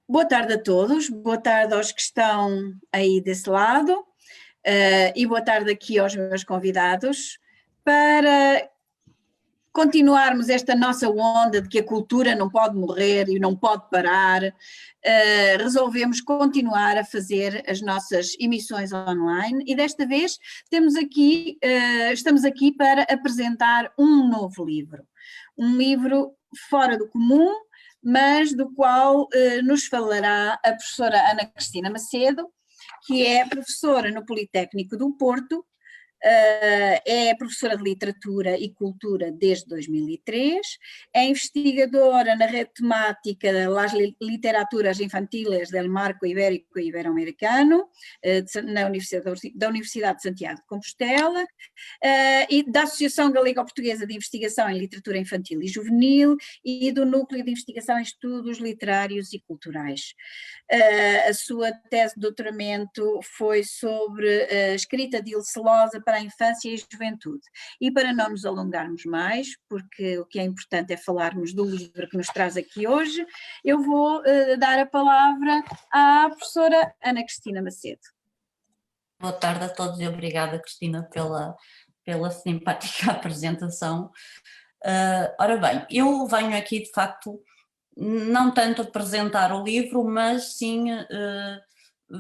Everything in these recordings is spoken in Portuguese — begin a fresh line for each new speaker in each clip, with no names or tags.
Boa tarde a todos, boa tarde aos que estão aí desse lado e boa tarde aqui aos meus convidados para continuarmos esta nossa onda de que a cultura não pode morrer e não pode parar. Resolvemos continuar a fazer as nossas emissões online e desta vez estamos aqui para apresentar um novo livro. Um livro fora do comum, mas do qual nos falará a professora Ana Cristina Macedo, que é professora no Politécnico do Porto, é professora de Literatura e Cultura desde 2003, é investigadora na rede temática Las Literaturas Infantiles del Marco Ibérico e Ibero-Americano, da Universidade de Santiago de Compostela, e da Associação Galego-Portuguesa de Investigação em Literatura Infantil e Juvenil e do Núcleo de Investigação em Estudos Literários e Culturais. A sua tese de doutoramento foi sobre a escrita de Ilse Losa para a infância e juventude. E para não nos alongarmos mais, porque o que é importante é falarmos do livro que nos traz aqui hoje, eu vou dar a palavra à professora Ana Cristina Macedo.
Boa tarde a todos e obrigada, Cristina, pela simpática apresentação. Ora bem, eu venho aqui de facto não tanto apresentar o livro, mas sim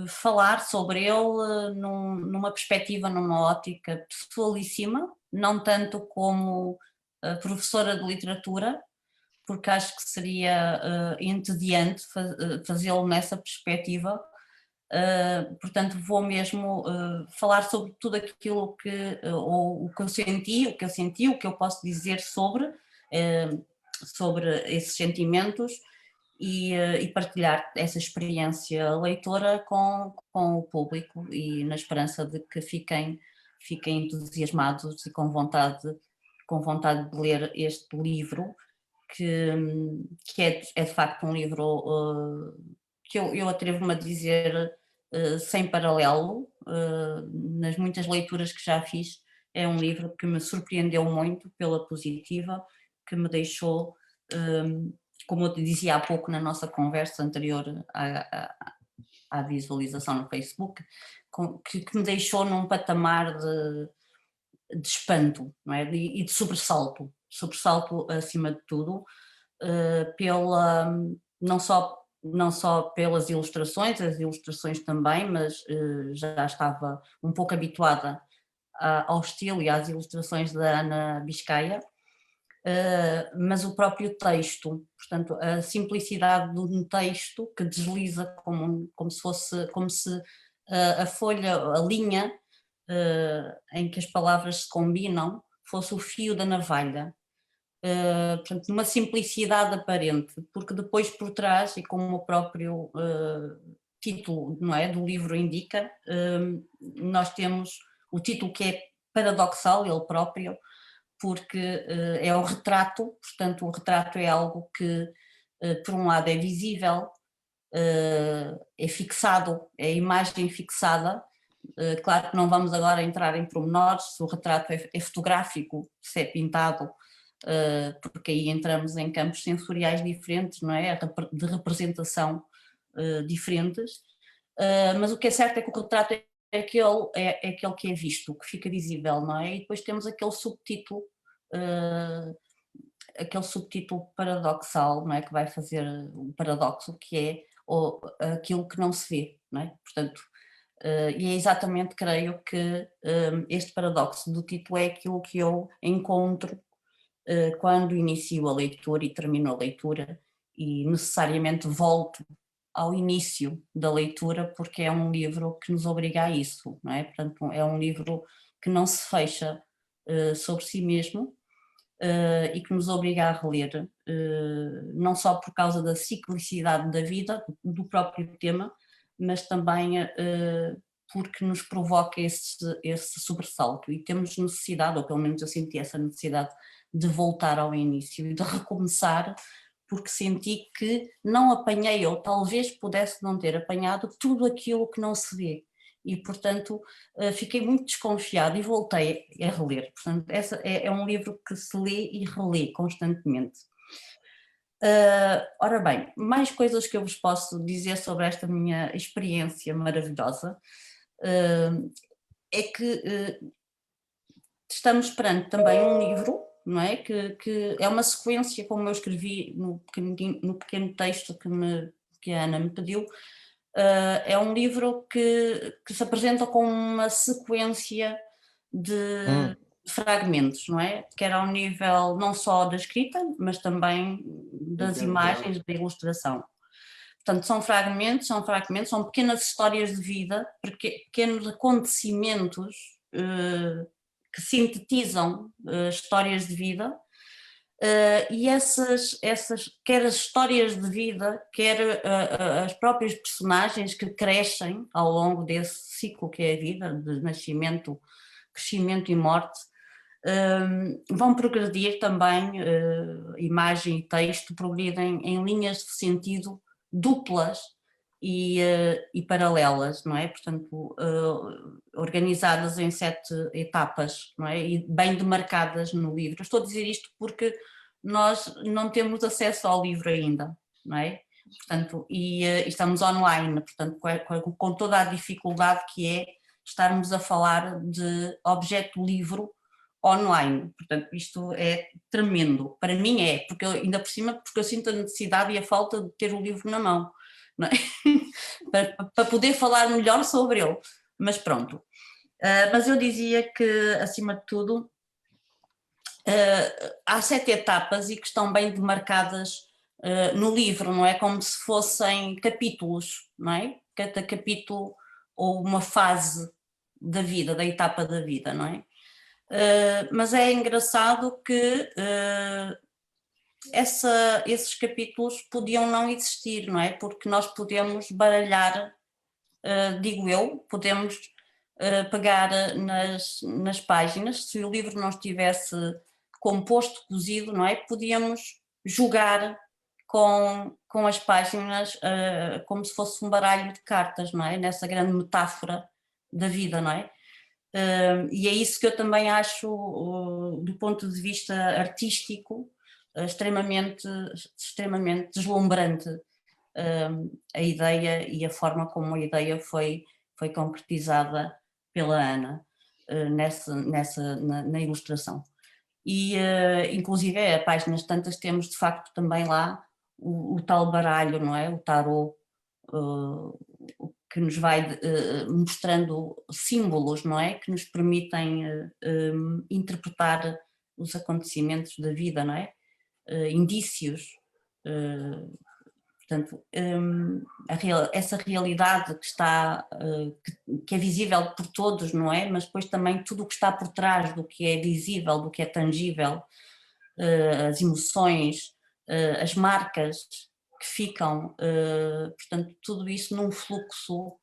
falar sobre ele numa perspectiva, numa ótica pessoalíssima, não tanto como professora de literatura, porque acho que seria entediante fazê-lo nessa perspectiva. Portanto, vou mesmo falar sobre tudo aquilo o que eu senti, o que eu posso dizer sobre esses sentimentos e partilhar essa experiência leitora com o público e na esperança de que fiquem entusiasmados e com vontade de ler este livro, que é de facto um livro que eu atrevo-me a dizer sem paralelo. Nas muitas leituras que já fiz, é um livro que me surpreendeu muito pela positiva, que me deixou, como eu te dizia há pouco na nossa conversa anterior à visualização no Facebook, que me deixou num patamar de espanto, não é? E de sobressalto acima de tudo, não só pelas ilustrações, as ilustrações também, mas já estava um pouco habituada ao estilo e às ilustrações da Ana Biscaia, mas o próprio texto, portanto a simplicidade de um texto que desliza como se a folha, a linha em que as palavras se combinam fosse o fio da navalha. Portanto, numa simplicidade aparente, porque depois por trás, e como o próprio título, não é, do livro indica, nós temos o título que é paradoxal, ele próprio, porque é o retrato. Portanto o retrato é algo que por um lado é visível, é fixado, é a imagem fixada. Claro que não vamos agora entrar em pormenores se o retrato é fotográfico, se é pintado, porque aí entramos em campos sensoriais diferentes, não é? De representação diferentes, mas o que é certo é que o retrato é aquele que é visto, que fica visível, não é? E depois temos aquele subtítulo paradoxal, não é? Que vai fazer o paradoxo, que é aquilo que não se vê, não é? Portanto, e é exatamente, creio que este paradoxo do título é aquilo que eu encontro quando inicio a leitura e termino a leitura, e necessariamente volto ao início da leitura, porque é um livro que nos obriga a isso, não é? Portanto, é um livro que não se fecha sobre si mesmo e que nos obriga a reler, não só por causa da ciclicidade da vida, do próprio tema, mas também porque nos provoca esse sobressalto, e temos necessidade, ou pelo menos eu senti essa necessidade, de voltar ao início e de recomeçar, porque senti que não apanhei, ou talvez pudesse não ter apanhado, tudo aquilo que não se vê, e portanto fiquei muito desconfiada e voltei a reler. Portanto, é um livro que se lê e relê constantemente. Ora bem, mais coisas que eu vos posso dizer sobre esta minha experiência maravilhosa, é que estamos perante também um livro, não é? Que é uma sequência, como eu escrevi no pequeno texto que a Ana me pediu. É um livro que se apresenta como uma sequência de fragmentos, não é? Quer ao nível não só da escrita, mas também das imagens, da ilustração. Portanto, são pequenas histórias de vida, pequenos acontecimentos que sintetizam histórias de vida. E essas, quer as histórias de vida, quer as próprias personagens que crescem ao longo desse ciclo que é a vida, de nascimento, crescimento e morte, vão progredir também, imagem e texto progridem em linhas de sentido duplas e paralelas, não é? Portanto, organizadas em 7 etapas, não é? E bem demarcadas no livro. Estou a dizer isto porque nós não temos acesso ao livro ainda, não é? Portanto, estamos online, portanto, com toda a dificuldade que é estarmos a falar de objeto livro online. Portanto, isto é tremendo. Para mim é, porque ainda por cima, porque eu sinto a necessidade e a falta de ter o livro na mão, não é? para poder falar melhor sobre ele. Mas pronto. Mas eu dizia que, acima de tudo, há 7 etapas e que estão bem demarcadas no livro, não é? Como se fossem capítulos, não é? Cada capítulo ou uma fase da vida, da etapa da vida, não é? Mas é engraçado que esses capítulos podiam não existir, não é? Porque nós podemos baralhar, digo eu, podemos pegar nas páginas, se o livro não estivesse composto, cozido, não é? Podíamos jogar com as páginas como se fosse um baralho de cartas, não é? Nessa grande metáfora da vida, não é? E é isso que eu também acho, do ponto de vista artístico, extremamente deslumbrante, a ideia e a forma como a ideia foi concretizada pela Ana na ilustração. E inclusive a páginas tantas temos de facto também lá o tal baralho, não é? O tarot, que nos vai mostrando símbolos, não é? Que nos permitem interpretar os acontecimentos da vida, não é? Indícios. Portanto, essa realidade que está, que é visível por todos, não é? Mas depois também tudo o que está por trás do que é visível, do que é tangível, as emoções, as marcas que ficam, portanto, tudo isso num fluxo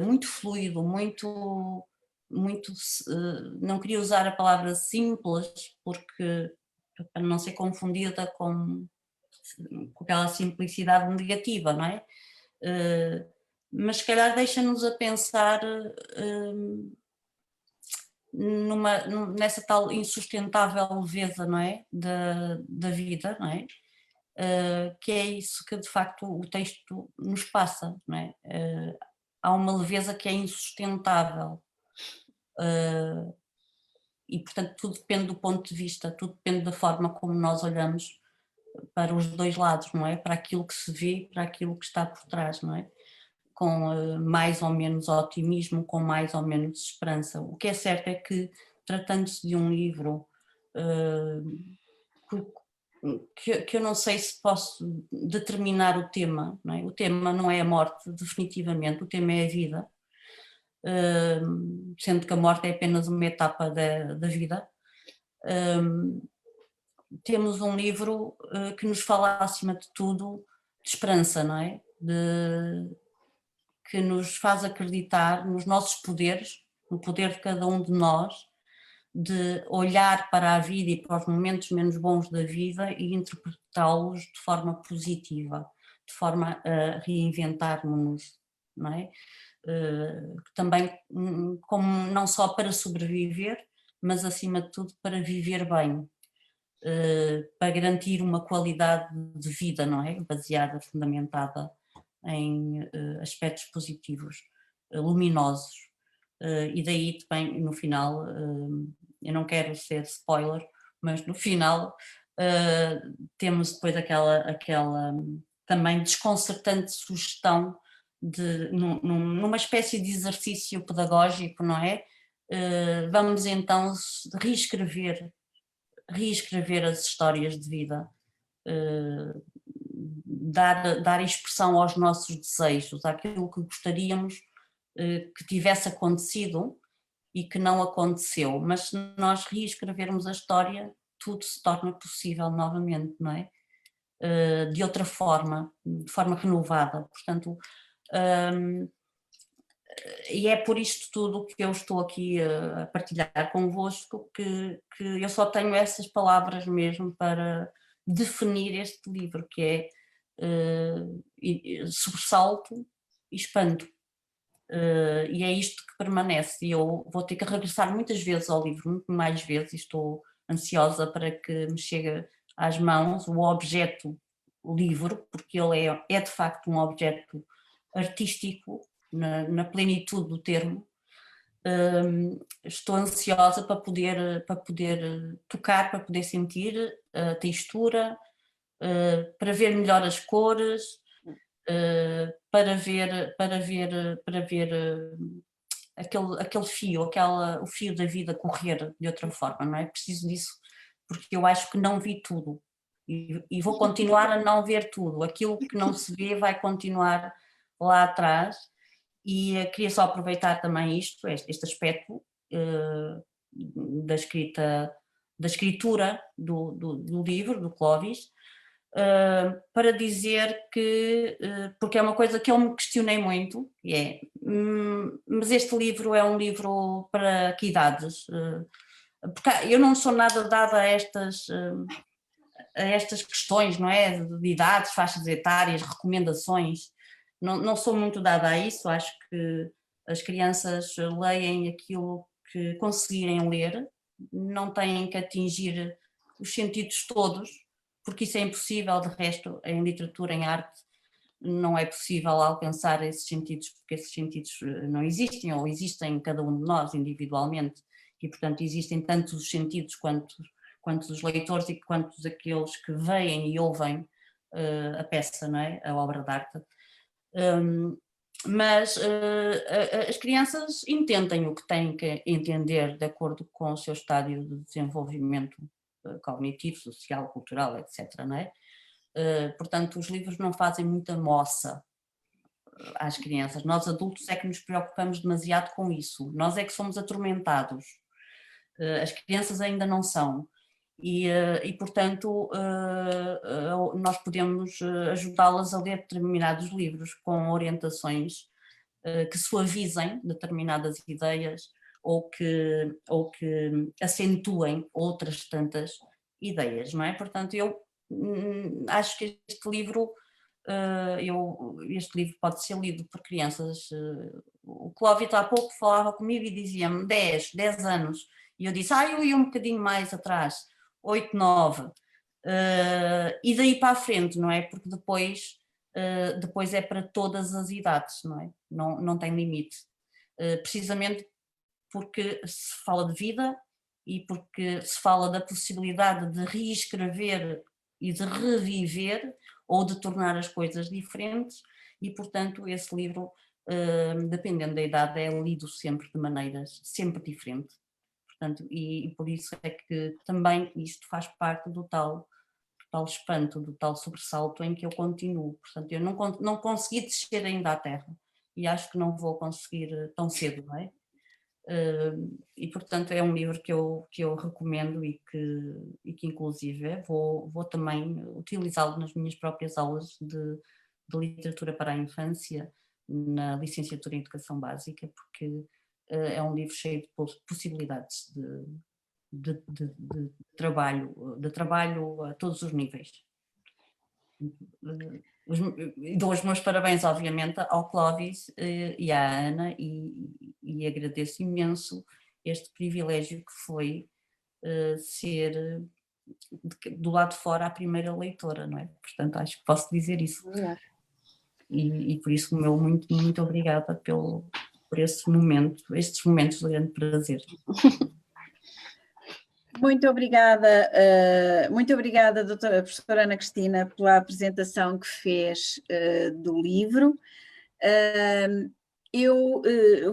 muito fluido, muito, não queria usar a palavra simples, porque para não ser confundida com aquela simplicidade negativa, não é? Mas se calhar deixa-nos a pensar nessa tal insustentável leveza, não é? Da vida, não é? Que é isso que de facto o texto nos passa, não é? Há uma leveza que é insustentável. E portanto tudo depende do ponto de vista, tudo depende da forma como nós olhamos para os dois lados, não é? Para aquilo que se vê, para aquilo que está por trás, não é? Com mais ou menos otimismo, com mais ou menos esperança. O que é certo é que, tratando-se de um livro que eu não sei se posso determinar o tema, não é? O tema não é a morte, definitivamente, o tema é a vida, sendo que a morte é apenas uma etapa da vida. Temos um livro que nos fala, acima de tudo, de esperança, não é? Que nos faz acreditar nos nossos poderes, no poder de cada um de nós, de olhar para a vida e para os momentos menos bons da vida e interpretá-los de forma positiva, de forma a reinventarmos-nos, não é? Também como não só para sobreviver, mas acima de tudo para viver bem. para garantir uma qualidade de vida, não é? Baseada, fundamentada em aspectos positivos, luminosos. E daí também, no final, eu não quero ser spoiler, mas no final temos depois aquela também desconcertante sugestão numa espécie de exercício pedagógico, não é? Vamos então reescrever as histórias de vida, dar expressão aos nossos desejos, àquilo que gostaríamos que tivesse acontecido e que não aconteceu, mas se nós reescrevermos a história, tudo se torna possível novamente, não é? De outra forma, de forma renovada, portanto, e é por isto tudo que eu estou aqui a partilhar convosco, que eu só tenho essas palavras mesmo para definir este livro, que é sobressalto e espanto. E é isto que permanece, e eu vou ter que regressar muitas vezes ao livro, muito mais vezes, e estou ansiosa para que me chegue às mãos o objeto, o livro, porque ele é de facto um objeto artístico, na plenitude do termo. Estou ansiosa para poder tocar, para poder sentir a textura, para ver melhor as cores, para ver aquele fio, o fio da vida correr de outra forma, não é? Preciso disso, porque eu acho que não vi tudo e vou continuar a não ver tudo. Aquilo que não se vê vai continuar lá atrás, e queria só aproveitar também este aspecto da escritura do livro, do Clovis, para dizer que, porque é uma coisa que eu me questionei muito, mas este livro é um livro para que idades? Porque eu não sou nada dada a estas questões, não é? De idades, faixas etárias, recomendações, não sou muito dada a isso. Acho que as crianças leem aquilo que conseguirem ler, não têm que atingir os sentidos todos, porque isso é impossível. De resto, em literatura, em arte, não é possível alcançar esses sentidos, porque esses sentidos não existem, ou existem em cada um de nós individualmente, e portanto existem tantos os sentidos quanto os leitores e quantos aqueles que veem e ouvem a peça, não é? A obra de arte. Mas as crianças entendem o que têm que entender de acordo com o seu estádio de desenvolvimento cognitivo, social, cultural, etc. Não é? Portanto, os livros não fazem muita moça às crianças. Nós adultos é que nos preocupamos demasiado com isso. Nós é que somos atormentados. As crianças ainda não são. E portanto, nós podemos ajudá-las a ler determinados livros com orientações que suavizem determinadas ideias ou que acentuem outras tantas ideias, não é? Portanto, eu acho que este livro pode ser lido por crianças. O Clóvis há pouco falava comigo e dizia-me 10 anos, e eu disse, eu ia um bocadinho mais atrás, 8, 9, e daí para a frente, não é? Porque depois é para todas as idades, não é? Não tem limite, precisamente porque se fala de vida e porque se fala da possibilidade de reescrever e de reviver ou de tornar as coisas diferentes, e portanto esse livro, dependendo da idade, é lido sempre de maneiras sempre diferentes. Portanto, e por isso é que também isto faz parte do tal espanto, do tal sobressalto em que eu continuo. Portanto, eu não consegui descer ainda à terra e acho que não vou conseguir tão cedo, não é? E portanto é um livro que eu recomendo e que inclusive vou também utilizá-lo nas minhas próprias aulas de literatura para a infância, na licenciatura em Educação Básica, porque é um livro cheio de possibilidades de trabalho a todos os níveis. Dou os meus parabéns, obviamente, ao Clóvis e à Ana, e agradeço imenso este privilégio que foi ser do lado de fora a primeira leitora, não é? Portanto, acho que posso dizer isso. E por isso o meu muito obrigada por estes momentos de grande prazer.
Muito obrigada, doutora professora Ana Cristina, pela apresentação que fez do livro. Eu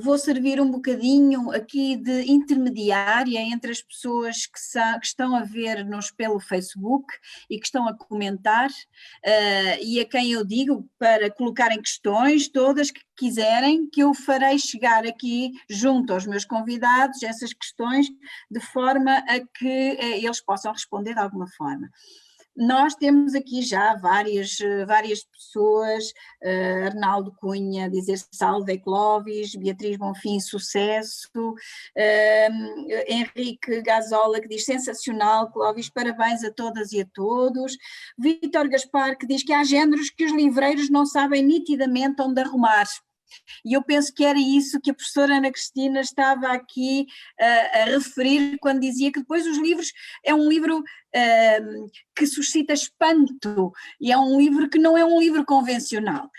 vou servir um bocadinho aqui de intermediária entre as pessoas que estão a ver-nos pelo Facebook e que estão a comentar, e a quem eu digo para colocarem questões todas que quiserem, que eu farei chegar aqui junto aos meus convidados essas questões de forma a que eles possam responder de alguma forma. Nós temos aqui já várias pessoas, Arnaldo Cunha a dizer salve Clóvis, Beatriz Bonfim, sucesso, Henrique Gazola que diz sensacional Clóvis, parabéns a todas e a todos, Vítor Gaspar que diz que há géneros que os livreiros não sabem nitidamente onde arrumar. E eu penso que era isso que a professora Ana Cristina estava aqui a referir quando dizia que depois os livros, é um livro que suscita espanto e é um livro que não é um livro convencional.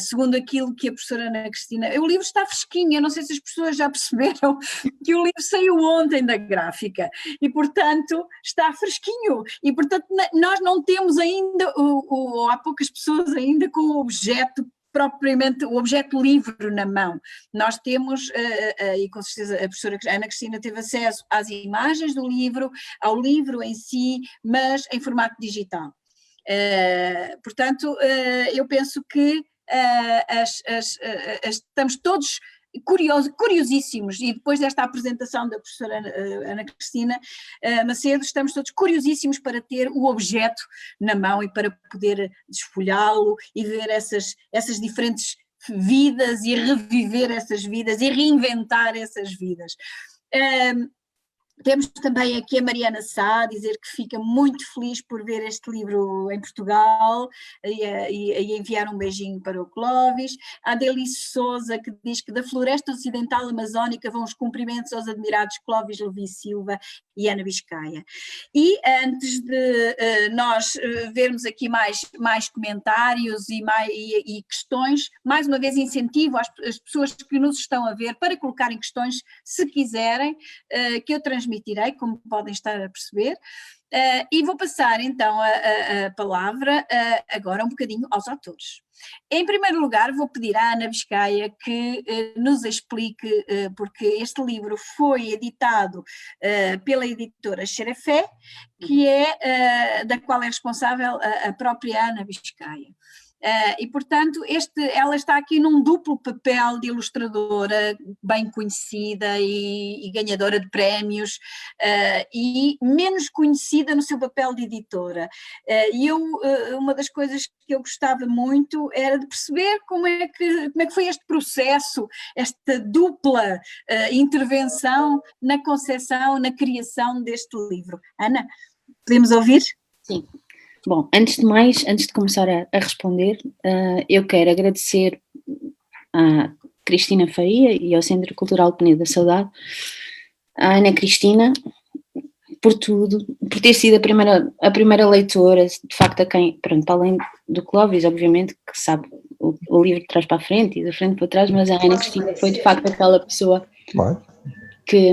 Segundo aquilo que a professora Ana Cristina, o livro está fresquinho, eu não sei se as pessoas já perceberam que o livro saiu ontem da gráfica e portanto está fresquinho e portanto nós não temos ainda, ou há poucas pessoas ainda com o objeto propriamente, o objeto livre na mão. Nós temos, e com certeza a professora Ana Cristina teve acesso às imagens do livro, ao livro em si, mas em formato digital. Portanto, eu penso que estamos todos curiosíssimos, e depois desta apresentação da professora Ana Cristina Macedo, estamos todos curiosíssimos para ter o objeto na mão e para poder desfolhá-lo e ver essas diferentes vidas e reviver essas vidas e reinventar essas vidas. Temos também aqui a Mariana Sá a dizer que fica muito feliz por ver este livro em Portugal e enviar um beijinho para o Clóvis. A Adelice Souza que diz que da floresta ocidental amazónica vão os cumprimentos aos admirados Clóvis Levi Silva e Ana Biscaia. E antes de nós vermos aqui mais comentários e questões, mais uma vez incentivo as pessoas que nos estão a ver para colocarem questões, se quiserem, que eu transmitirei, como podem estar a perceber, e vou passar então a palavra agora um bocadinho aos autores. Em primeiro lugar vou pedir à Ana Biscaia que nos explique, porque este livro foi editado pela editora Xerefé, que da qual é responsável a própria Ana Biscaia. E portanto ela está aqui num duplo papel de ilustradora bem conhecida e ganhadora de prémios, e menos conhecida no seu papel de editora, e uma das coisas que eu gostava muito era de perceber como é que foi este processo, esta dupla intervenção na concepção, na criação deste livro. Ana, podemos ouvir?
Sim. Bom, antes de mais, antes de começar a responder, eu quero agradecer à Cristina Faria e ao Centro Cultural Penedo da Saudade, à Ana Cristina, por tudo, por ter sido a primeira leitora, de facto a quem, pronto, para além do Clóvis, obviamente, que sabe o livro de trás para a frente e de frente para trás, mas a Ana Cristina foi de facto aquela pessoa que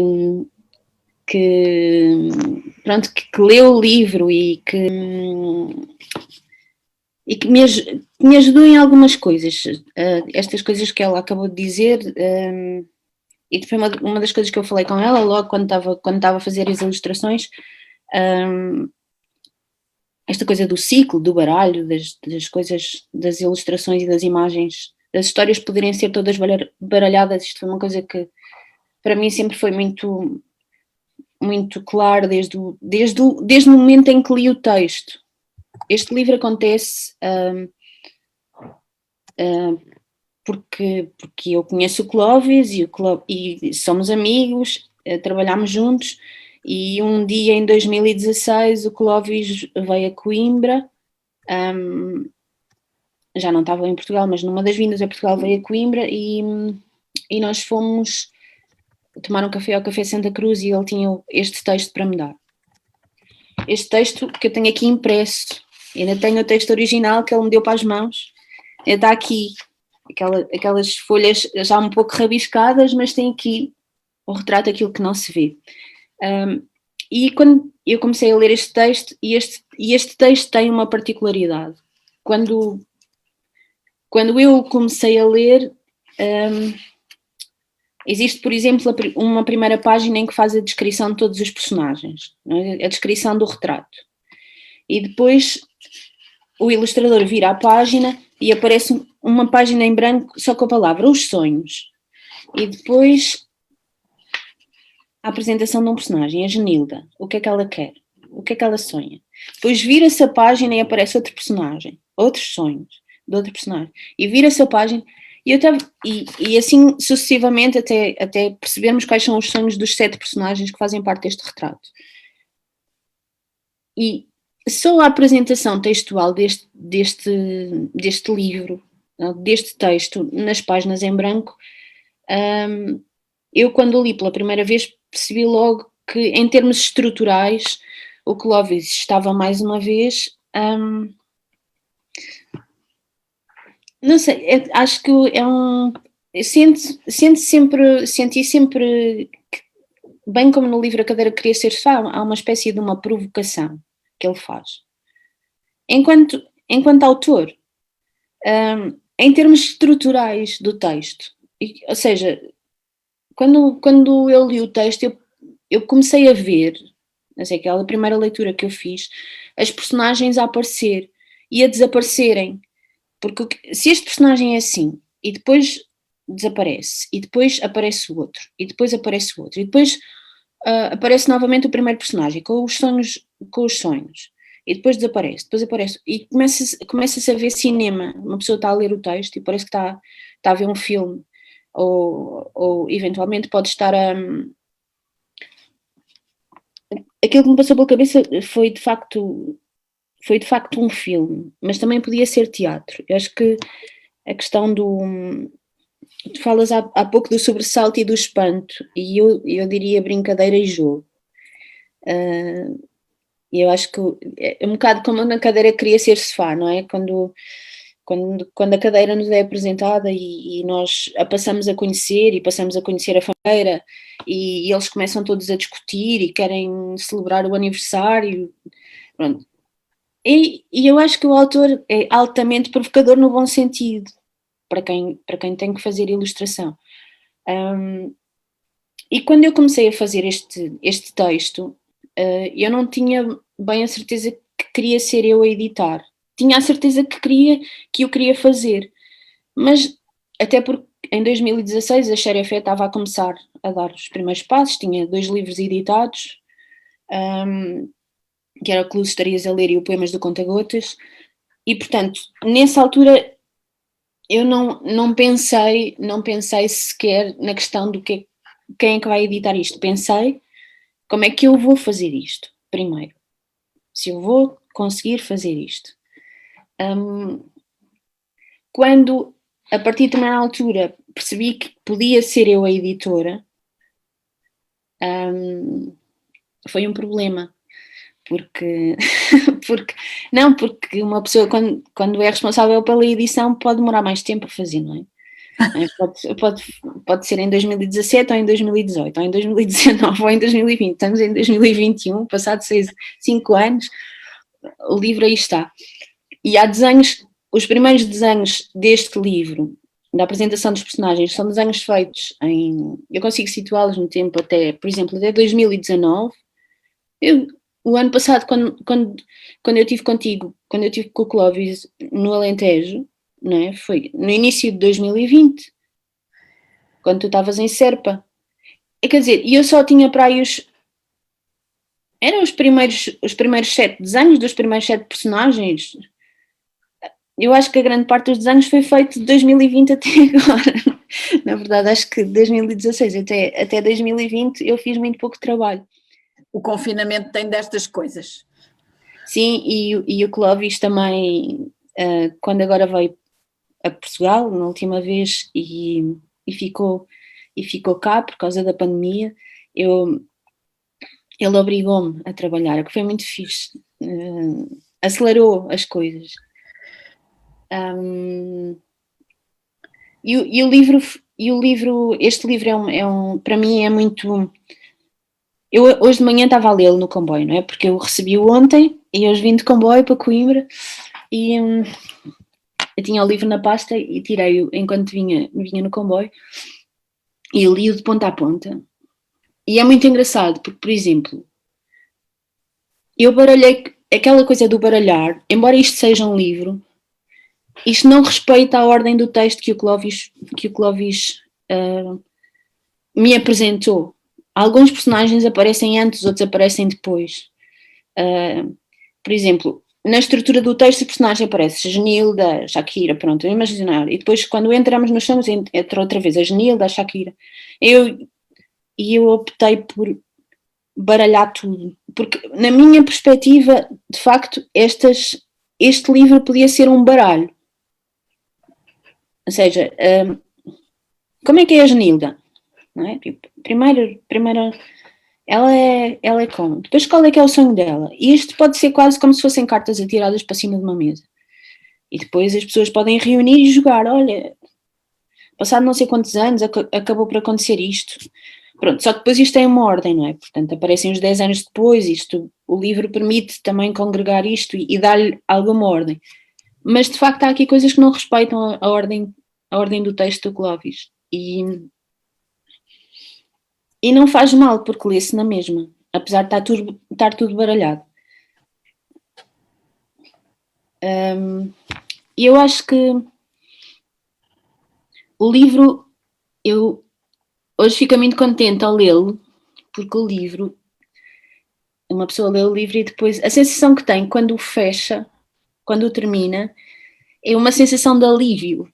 leu o livro e que me ajudou em algumas coisas, estas coisas que ela acabou de dizer, e foi uma das coisas que eu falei com ela logo quando estava a fazer as ilustrações, esta coisa do ciclo, do baralho, das coisas, das ilustrações e das imagens, das histórias poderem ser todas baralhadas. Isto foi uma coisa que para mim sempre foi muito claro desde o momento em que li o texto. Este livro acontece porque eu conheço o Clóvis e somos amigos, trabalhámos juntos, e um dia em 2016 o Clóvis veio a Coimbra, já não estava em Portugal, mas numa das vindas a Portugal veio a Coimbra e nós fomos tomar um café ao Café Santa Cruz e ele tinha este texto para me dar. este texto que eu tenho aqui impresso. Ainda tenho o texto original que ele me deu para as mãos. Está aqui, aquelas folhas já um pouco rabiscadas, mas tem aqui o retrato daquilo que não se vê. E quando eu comecei a ler este texto, e este texto tem uma particularidade. Quando eu comecei a ler, existe, por exemplo, uma primeira página em que faz a descrição de todos os personagens, não é? A descrição do retrato. E depois o ilustrador vira a página e aparece uma página em branco só com a palavra os sonhos. E depois a apresentação de um personagem, a Genilda, o que é que ela quer, o que é que ela sonha. Depois vira-se a página e aparece outro personagem, outros sonhos de outro personagem. E vira-se a página e assim sucessivamente até percebermos quais são os sonhos dos 7 personagens que fazem parte deste retrato. E só a apresentação textual deste livro, deste texto, nas páginas em branco, eu quando o li pela primeira vez percebi logo que em termos estruturais o Clovis estava mais uma vez, não sei, acho que senti sempre, bem como no livro A Cadeira Queria Ser Sofá, há uma espécie de uma provocação que ele faz. Enquanto autor, em termos estruturais do texto, ou seja, quando eu li o texto, eu comecei a ver, não sei, aquela primeira leitura que eu fiz, as personagens a aparecer e a desaparecerem. Porque se este personagem é assim, e depois desaparece, e depois aparece o outro, e depois aparece o outro, e depois aparece novamente o primeiro personagem com os sonhos, e depois desaparece, e começa-se a ver cinema. Uma pessoa está a ler o texto e parece que está a ver um filme, ou eventualmente pode estar a... Aquilo que me passou pela cabeça foi de facto um filme, mas também podia ser teatro. Eu acho que a questão tu falas há pouco do sobressalto e do espanto, e eu diria brincadeira e jogo. E eu acho que é um bocado como na Cadeira Queria Ser Sofá, não é? Quando a cadeira nos é apresentada e nós a passamos a conhecer e passamos a conhecer a família e eles começam todos a discutir e querem celebrar o aniversário, pronto. E eu acho que o autor é altamente provocador no bom sentido, para quem tem que fazer ilustração. E quando eu comecei a fazer este texto, eu não tinha bem a certeza que queria ser eu a editar. Tinha a certeza que eu queria fazer, mas até porque em 2016 a Xerefé estava a começar a dar os primeiros passos, tinha 2 livros editados, que era o Que Luz Estarias a Ler e o Poemas do Conta-Gotas, e portanto, nessa altura eu não pensei sequer na questão do quem é que vai editar isto. Pensei, como é que eu vou fazer isto primeiro? Se eu vou conseguir fazer isto. Quando, a partir de uma altura, percebi que podia ser eu a editora, foi um problema. Porque uma pessoa quando é responsável pela edição pode demorar mais tempo a fazer, não é? Pode ser em 2017 ou em 2018 ou em 2019 ou em 2020. Estamos em 2021, passados 5 anos, o livro aí está. E há desenhos, os primeiros desenhos deste livro, da apresentação dos personagens, são desenhos feitos eu consigo situá-los no tempo até, por exemplo, até 2019. O ano passado, quando eu estive contigo, quando eu estive com o Clovis no Alentejo, não é? Foi no início de 2020, quando tu estavas em Serpa. Quer dizer, e eu só tinha para aí eram os primeiros 7 desenhos dos primeiros 7 personagens. Eu acho que a grande parte dos desenhos foi feito de 2020 até agora. Na verdade, acho que de 2016 até 2020 eu fiz muito pouco trabalho.
O confinamento tem destas coisas.
Sim, e o Clovis também, quando agora veio a Portugal, na última vez, e ficou cá por causa da pandemia, ele obrigou-me a trabalhar, o que foi muito fixe, acelerou as coisas. E o livro, este livro para mim é muito... Eu hoje de manhã estava a lê-lo no comboio, não é? Porque eu recebi-o ontem e hoje vim de comboio para Coimbra e eu tinha o livro na pasta e tirei-o enquanto vinha no comboio e li-o de ponta a ponta. E é muito engraçado porque, por exemplo, eu baralhei, aquela coisa do baralhar, embora isto seja um livro, isto não respeita a ordem do texto que o Clóvis me apresentou. Alguns personagens aparecem antes, outros aparecem depois. Por exemplo, na estrutura do texto, o personagem aparece Genilda, Shakira, pronto, imaginar. E depois, quando entramos nos sonhos, entra outra vez a Genilda, a Shakira. Eu optei por baralhar tudo. Porque, na minha perspectiva, de facto, este livro podia ser um baralho. Ou seja, como é que é a Genilda? Não é? Primeiro ela é como? Depois qual é que é o sonho dela? E isto pode ser quase como se fossem cartas atiradas para cima de uma mesa. E depois as pessoas podem reunir e jogar, olha, passado não sei quantos anos acabou por acontecer isto. Pronto, só que depois isto tem uma ordem, não é? Portanto, aparecem uns 10 anos depois, o livro permite também congregar isto e dar-lhe alguma ordem. Mas de facto há aqui coisas que não respeitam a ordem do texto do Clóvis. E não faz mal, porque lê-se na mesma, apesar de estar tudo baralhado. E eu acho que o livro, eu hoje fico muito contente ao lê-lo, porque o livro, uma pessoa lê o livro e depois, a sensação que tem quando o fecha, quando o termina, é uma sensação de alívio.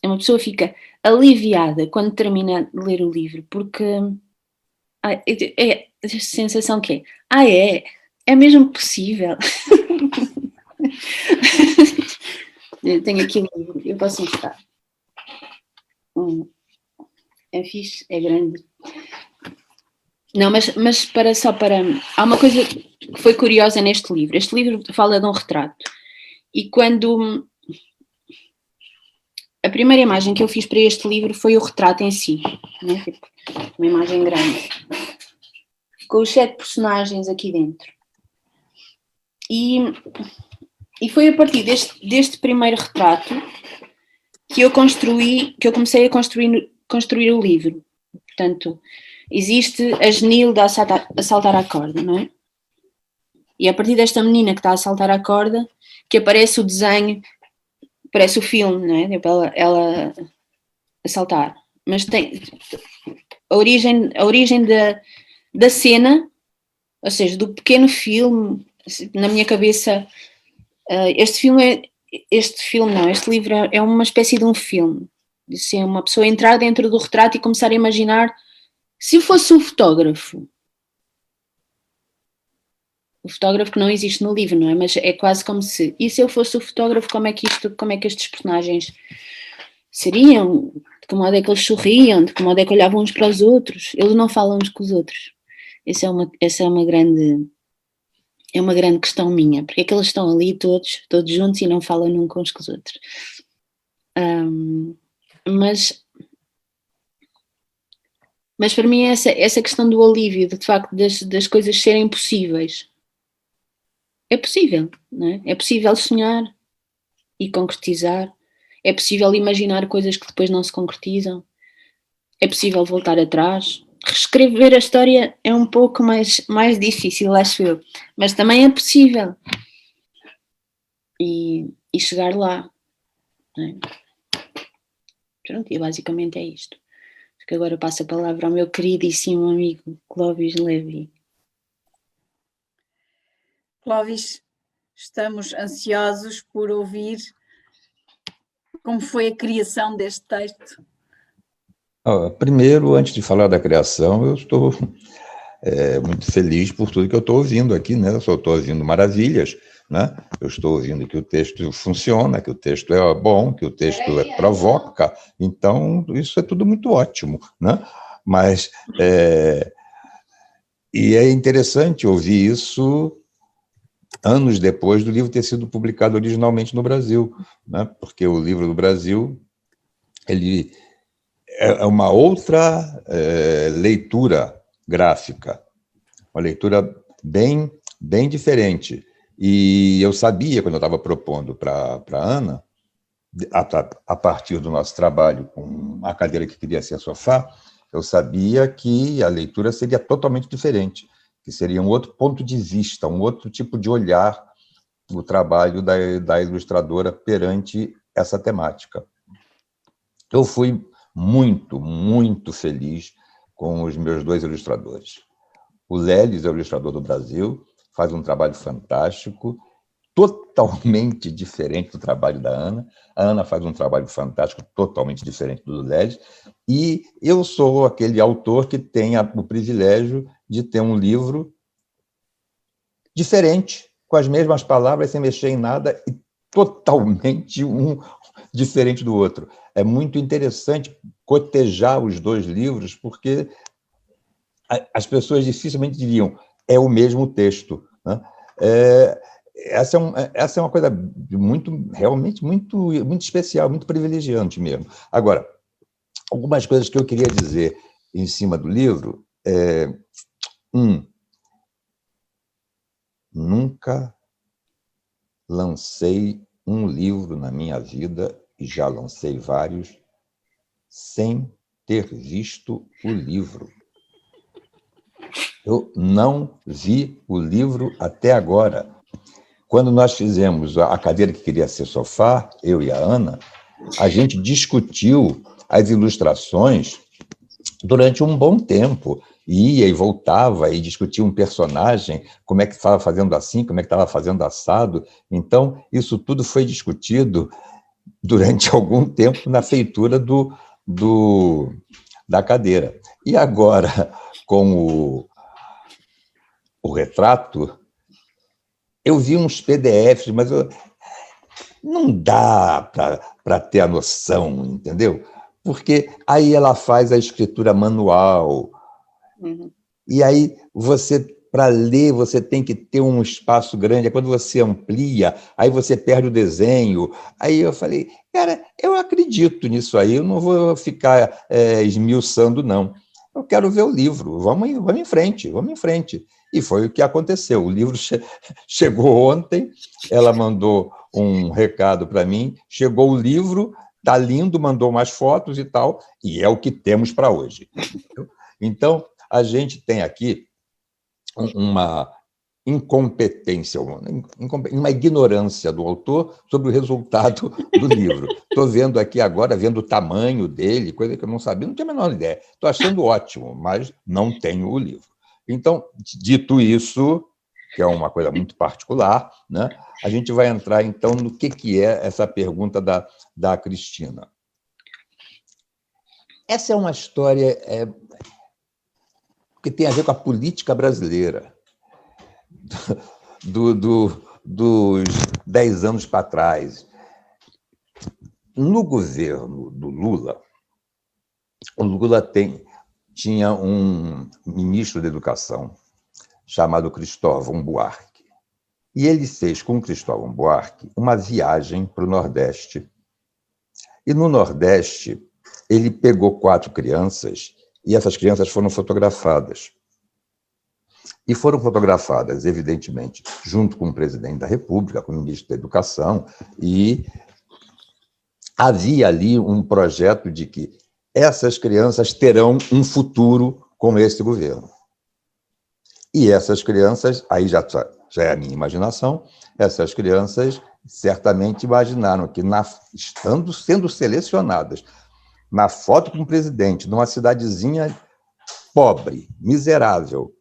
Uma pessoa fica aliviada quando termina de ler o livro, porque é a sensação que é mesmo possível. Eu tenho aqui um livro, eu posso mostrar. É fixe, é grande. Não, mas há uma coisa que foi curiosa neste livro. Este livro fala de um retrato. E quando... A primeira imagem que eu fiz para este livro foi o retrato em si, né? Tipo, uma imagem grande, com os 7 personagens aqui dentro. E foi a partir deste primeiro retrato que eu comecei a construir o livro. Portanto, existe a Genilda a saltar a corda, não é? E a partir desta menina que está a saltar a corda, que aparece o desenho, parece o filme, não é? Ela a saltar. Mas tem a origem da cena, ou seja, do pequeno filme, na minha cabeça, este livro é uma espécie de um filme. Se é uma pessoa entrar dentro do retrato e começar a imaginar, se eu fosse um fotógrafo, o fotógrafo que não existe no livro, não é? Mas é quase como se, e se eu fosse o fotógrafo, como é que estes personagens seriam? De que modo é que eles sorriam? De que modo é que olhavam uns para os outros? Eles não falam uns com os outros. Essa é uma grande questão minha. Porque é que eles estão ali todos juntos e não falam num com os outros? Mas para mim essa questão do alívio, de facto, das coisas serem possíveis. É possível, não é? É possível sonhar e concretizar. É possível imaginar coisas que depois não se concretizam. É possível voltar atrás. Reescrever a história é um pouco mais difícil, acho eu. Mas também é possível. E chegar lá. Não é? Pronto, e basicamente é isto. Acho que agora passo a palavra ao meu queridíssimo amigo Clóvis Levi.
Clóvis, estamos ansiosos por ouvir como foi a criação deste texto.
Primeiro, antes de falar da criação, eu estou muito feliz por tudo que eu estou ouvindo aqui, né? Eu só estou ouvindo maravilhas, né? Eu estou ouvindo que o texto funciona, que o texto é bom, que o texto provoca, então isso é tudo muito ótimo, né? Mas E é interessante ouvir isso anos depois do livro ter sido publicado originalmente no Brasil, né? Porque o livro do Brasil ele é uma outra leitura gráfica, uma leitura bem diferente. E eu sabia, quando eu estava propondo para a Ana, a partir do nosso trabalho com a cadeira que queria ser sofá, eu sabia que a leitura seria totalmente diferente, que seria um outro ponto de vista, um outro tipo de olhar o trabalho da ilustradora perante essa temática. Eu fui muito feliz com os meus dois ilustradores. O Lelis é o ilustrador do Brasil, faz um trabalho fantástico, totalmente diferente do trabalho da Ana. A Ana faz um trabalho fantástico, totalmente diferente do Lelis. E eu sou aquele autor que tem o privilégio de ter um livro diferente, com as mesmas palavras, sem mexer em nada, e totalmente um diferente do outro. É muito interessante cotejar os dois livros, porque as pessoas dificilmente diriam é o mesmo texto, né? Essa é uma coisa realmente muito especial, muito privilegiante mesmo. Agora, algumas coisas que eu queria dizer em cima do livro nunca lancei um livro na minha vida, e já lancei vários, sem ter visto o livro. Eu não vi o livro até agora. Quando nós fizemos a cadeira que queria ser sofá, eu e a Ana, a gente discutiu as ilustrações durante um bom tempo. Ia e voltava e discutia um personagem, como é que estava fazendo assim, como é que estava fazendo assado. Então, isso tudo foi discutido durante algum tempo na feitura da cadeira. E agora, com o retrato, eu vi uns PDFs, mas não dá para ter a noção, entendeu? Porque aí ela faz a escritura manual, e aí para ler, você tem que ter um espaço grande. Quando você amplia, aí você perde o desenho. Aí eu falei, cara, eu acredito nisso aí, eu não vou ficar esmiuçando, não. Eu quero ver o livro, vamos em frente, vamos em frente. E foi o que aconteceu. O livro chegou ontem, ela mandou um recado para mim, chegou o livro, está lindo, mandou mais fotos e tal, e é o que temos para hoje. Então, a gente tem aqui uma incompetência, uma ignorância do autor sobre o resultado do livro. Estou vendo aqui agora, vendo o tamanho dele, coisa que eu não sabia, não tinha a menor ideia. Estou achando ótimo, mas não tenho o livro. Então, dito isso, que é uma coisa muito particular, né, a gente vai entrar, então, no que é essa pergunta da Cristina. Essa é uma história que tem a ver com a política brasileira, dos 10 anos para trás. No governo do Lula, o Lula tinha um ministro da Educação chamado Cristóvão Buarque. E ele fez com Cristóvão Buarque uma viagem para o Nordeste. E no Nordeste, ele pegou 4 crianças e essas crianças foram fotografadas. E foram fotografadas, evidentemente, junto com o presidente da República, com o ministro da Educação, e havia ali um projeto de que essas crianças terão um futuro com esse governo. E essas crianças, aí já é a minha imaginação, essas crianças certamente imaginaram que, sendo selecionadas na foto com o presidente, numa cidadezinha pobre, miserável,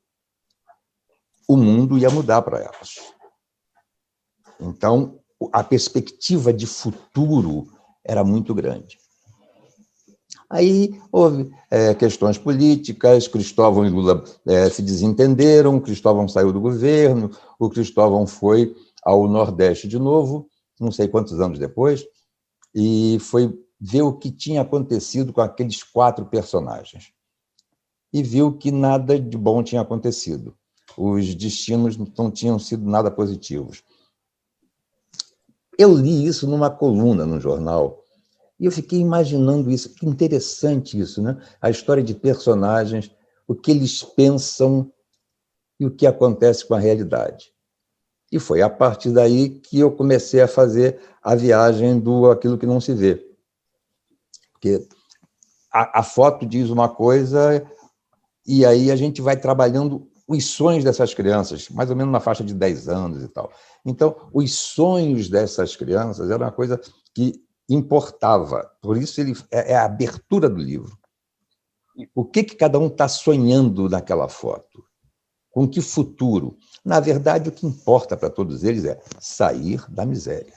o mundo ia mudar para elas. Então, a perspectiva de futuro era muito grande. Aí houve questões políticas, Cristóvão e Lula se desentenderam, Cristóvão saiu do governo, o Cristóvão foi ao Nordeste de novo, não sei quantos anos depois, e foi ver o que tinha acontecido com aqueles 4 personagens. e viu que nada de bom tinha acontecido. Os destinos não tinham sido nada positivos. Eu li isso numa coluna no jornal, e eu fiquei imaginando isso. Que interessante isso, né? A história de personagens, o que eles pensam e o que acontece com a realidade. E foi a partir daí que eu comecei a fazer a viagem do aquilo que não se vê. Porque a foto diz uma coisa e aí a gente vai trabalhando os sonhos dessas crianças, mais ou menos na faixa de 10 anos e tal. Então, os sonhos dessas crianças era uma coisa que importava. Por isso, é a abertura do livro. O que cada um está sonhando naquela foto? Com que futuro? Na verdade, o que importa para todos eles é sair da miséria.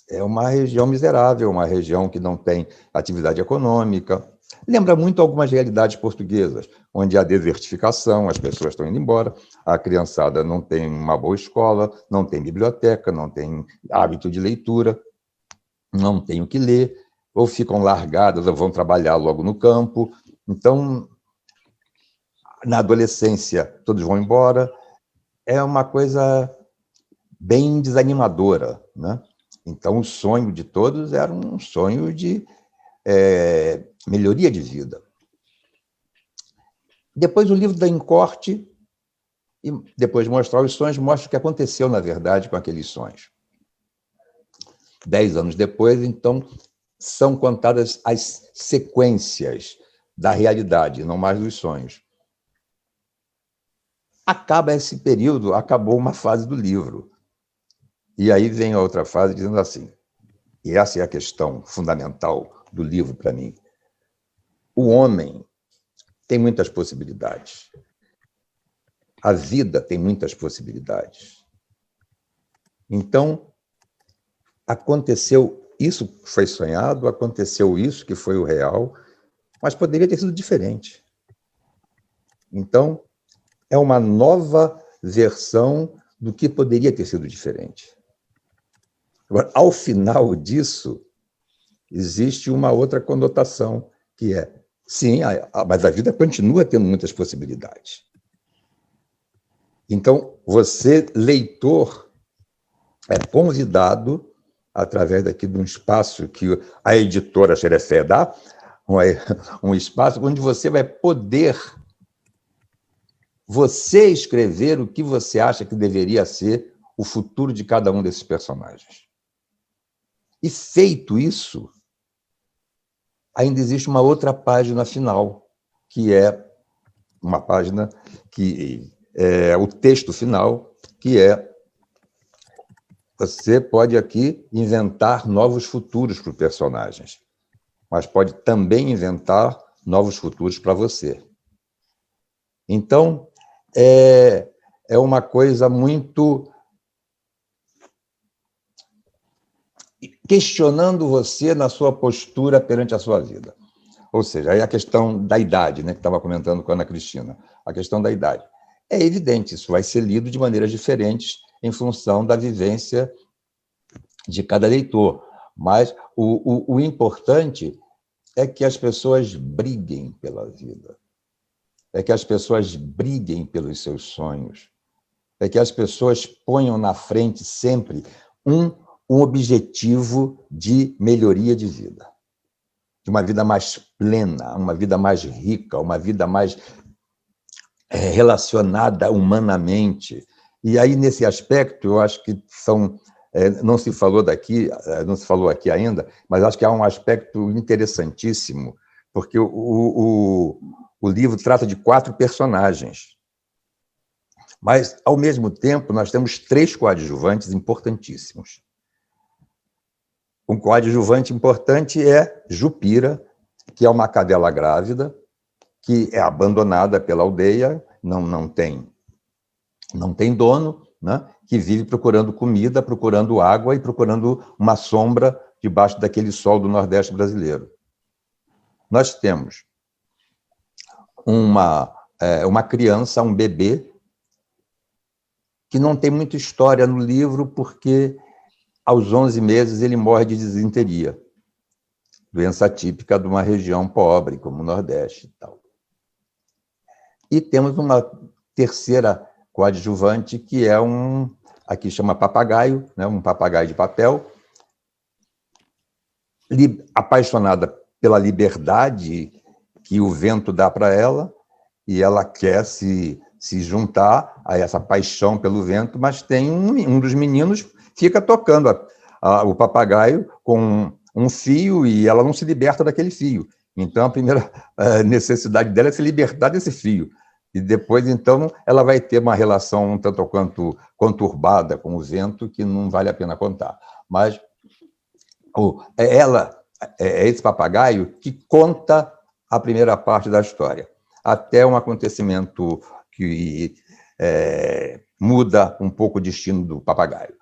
É uma região miserável, uma região que não tem atividade econômica. Lembra muito algumas realidades portuguesas, onde há desertificação, as pessoas estão indo embora, a criançada não tem uma boa escola, não tem biblioteca, não tem hábito de leitura, não tem o que ler, ou ficam largadas ou vão trabalhar logo no campo. Então, na adolescência, todos vão embora. É uma coisa bem desanimadora, né? Então, o sonho de todos era um sonho de melhoria de vida. Depois, o livro dá em corte, e depois de mostrar os sonhos, mostra o que aconteceu, na verdade, com aqueles sonhos. 10 anos depois, então, são contadas as sequências da realidade, não mais dos sonhos. Acaba esse período, acabou uma fase do livro. E aí vem a outra fase dizendo assim, e essa é a questão fundamental do livro para mim. O homem tem muitas possibilidades. A vida tem muitas possibilidades. Então, aconteceu isso que foi sonhado, aconteceu isso que foi o real, mas poderia ter sido diferente. Então, é uma nova versão do que poderia ter sido diferente. Agora, ao final disso, existe uma outra conotação, que é, sim, mas a vida continua tendo muitas possibilidades. Então, você, leitor, é convidado, através daqui de um espaço que a editora Xerefé dá, um espaço onde você vai poder você escrever o que você acha que deveria ser o futuro de cada um desses personagens. E feito isso, ainda existe uma outra página final, que é uma página que é o texto final, que é você pode aqui inventar novos futuros para os personagens, mas pode também inventar novos futuros para você. Então, é uma coisa muito questionando você na sua postura perante a sua vida. Ou seja, aí a questão da idade, né, que estava comentando com a Ana Cristina, a questão da idade. É evidente, isso vai ser lido de maneiras diferentes em função da vivência de cada leitor. Mas o importante é que as pessoas briguem pela vida, é que as pessoas briguem pelos seus sonhos, é que as pessoas ponham na frente sempre um objetivo de melhoria de vida, de uma vida mais plena, uma vida mais rica, uma vida mais relacionada humanamente. E aí, nesse aspecto, eu acho que não se falou aqui ainda, mas acho que há um aspecto interessantíssimo, porque o livro trata de 4 personagens. Mas, ao mesmo tempo, nós temos 3 coadjuvantes importantíssimos. Um coadjuvante importante é Jupira, que é uma cadela grávida, que é abandonada pela aldeia, não tem dono, né? Que vive procurando comida, procurando água e procurando uma sombra debaixo daquele sol do Nordeste brasileiro. Nós temos uma criança, um bebê, que não tem muita história no livro, porque aos 11 meses ele morre de disenteria, doença típica de uma região pobre, como o Nordeste e tal. E temos uma terceira coadjuvante, que é aqui chama papagaio, né? Um papagaio de papel, apaixonada pela liberdade que o vento dá para ela, e ela quer se juntar a essa paixão pelo vento, mas tem um dos meninos fica tocando o papagaio com um fio e ela não se liberta daquele fio. Então, a primeira necessidade dela é se libertar desse fio. E depois, então, ela vai ter uma relação um tanto quanto conturbada com o vento, que não vale a pena contar. Mas é esse papagaio que conta a primeira parte da história, até um acontecimento que muda um pouco o destino do papagaio.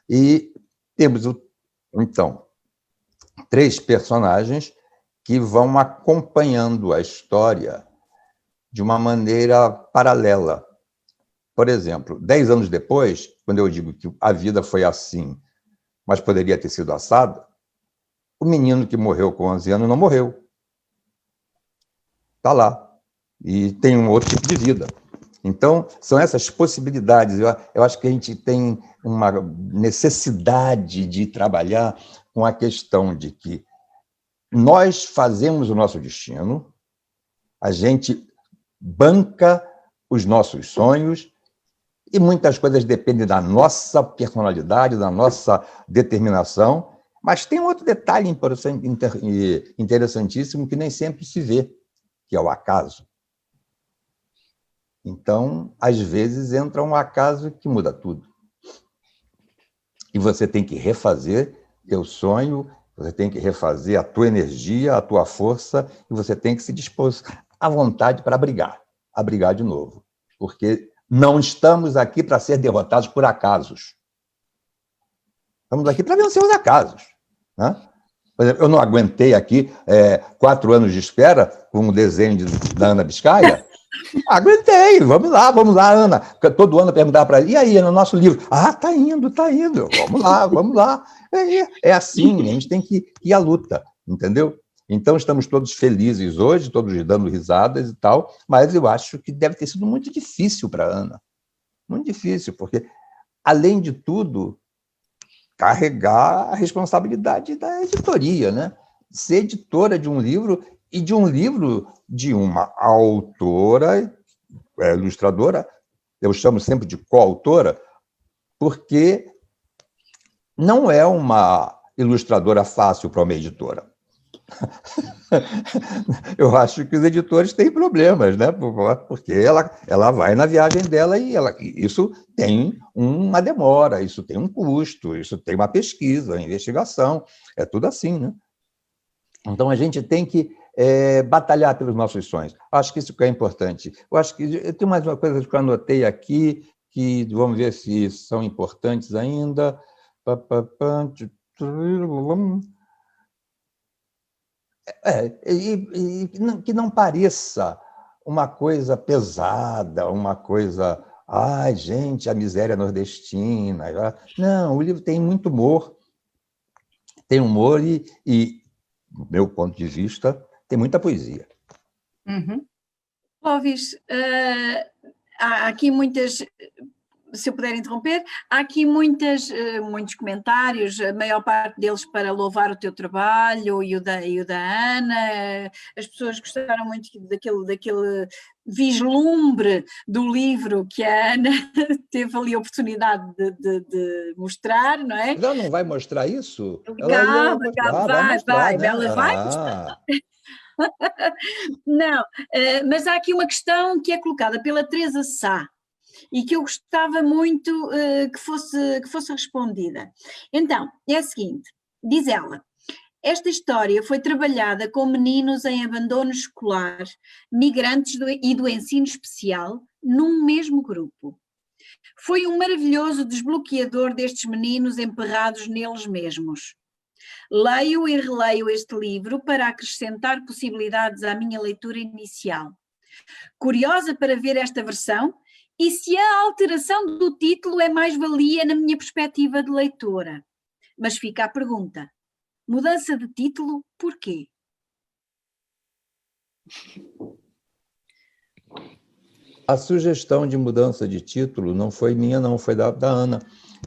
E temos, então, 3 personagens que vão acompanhando a história de uma maneira paralela. Por exemplo, 10 anos depois, quando eu digo que a vida foi assim, mas poderia ter sido assada, o menino que morreu com 11 anos não morreu. Está lá. E tem um outro tipo de vida. Então, são essas possibilidades. Eu acho que a gente tem uma necessidade de trabalhar com a questão de que nós fazemos o nosso destino, a gente banca os nossos sonhos, e muitas coisas dependem da nossa personalidade, da nossa determinação, mas tem outro detalhe interessantíssimo que nem sempre se vê, que é o acaso. Então, às vezes, entra um acaso que muda tudo. E você tem que refazer teu sonho, você tem que refazer a tua energia, a tua força, e você tem que se dispor à vontade para a brigar de novo. Porque não estamos aqui para ser derrotados por acasos. Estamos aqui para vencer os acasos, né? Por exemplo, eu não aguentei aqui 4 anos de espera com o desenho da Ana Biscaia. Aguentei, vamos lá, Ana. Todo ano eu perguntava para ela, e aí, no nosso livro? Ah, tá indo, vamos lá. É assim, a gente tem que ir à luta, entendeu? Então, estamos todos felizes hoje, todos dando risadas e tal, mas eu acho que deve ter sido muito difícil para a Ana. Muito difícil, porque, além de tudo, carregar a responsabilidade da editoria, né? Ser editora de um livro, e de um livro de uma autora, ilustradora, eu chamo sempre de coautora, porque não é uma ilustradora fácil para uma editora. Eu acho que os editores têm problemas, né? Porque ela vai na viagem dela e isso tem uma demora, isso tem um custo, isso tem uma pesquisa, uma investigação, é tudo assim, né? Então, a gente tem que batalhar pelos nossos sonhos. Acho que isso que é importante. Eu acho que tem mais uma coisa que eu anotei aqui, que vamos ver se são importantes ainda. Que não pareça uma coisa pesada, uma coisa... Ai, gente, a miséria nordestina. Não, o livro tem muito humor. Tem humor e, do meu ponto de vista, tem muita poesia.
Uhum. Clóvis, há aqui muitas... Se eu puder interromper, há aqui muitos comentários, a maior parte deles para louvar o teu trabalho e o da Ana. As pessoas gostaram muito daquele vislumbre do livro que a Ana teve ali a oportunidade de mostrar, não é?
Ela não vai mostrar isso?
Vai, ela vai mostrar. Não, mas há aqui uma questão que é colocada pela Teresa Sá, e que eu gostava muito que fosse respondida. Então, é a seguinte, diz ela: esta história foi trabalhada com meninos em abandono escolar, migrantes e do ensino especial, num mesmo grupo. Foi um maravilhoso desbloqueador destes meninos emperrados neles mesmos. Leio e releio este livro para acrescentar possibilidades à minha leitura inicial. Curiosa para ver esta versão, e se a alteração do título é mais-valia na minha perspectiva de leitora. Mas fica a pergunta: mudança de título, porquê?
A sugestão de mudança de título não foi minha, não, foi da Ana.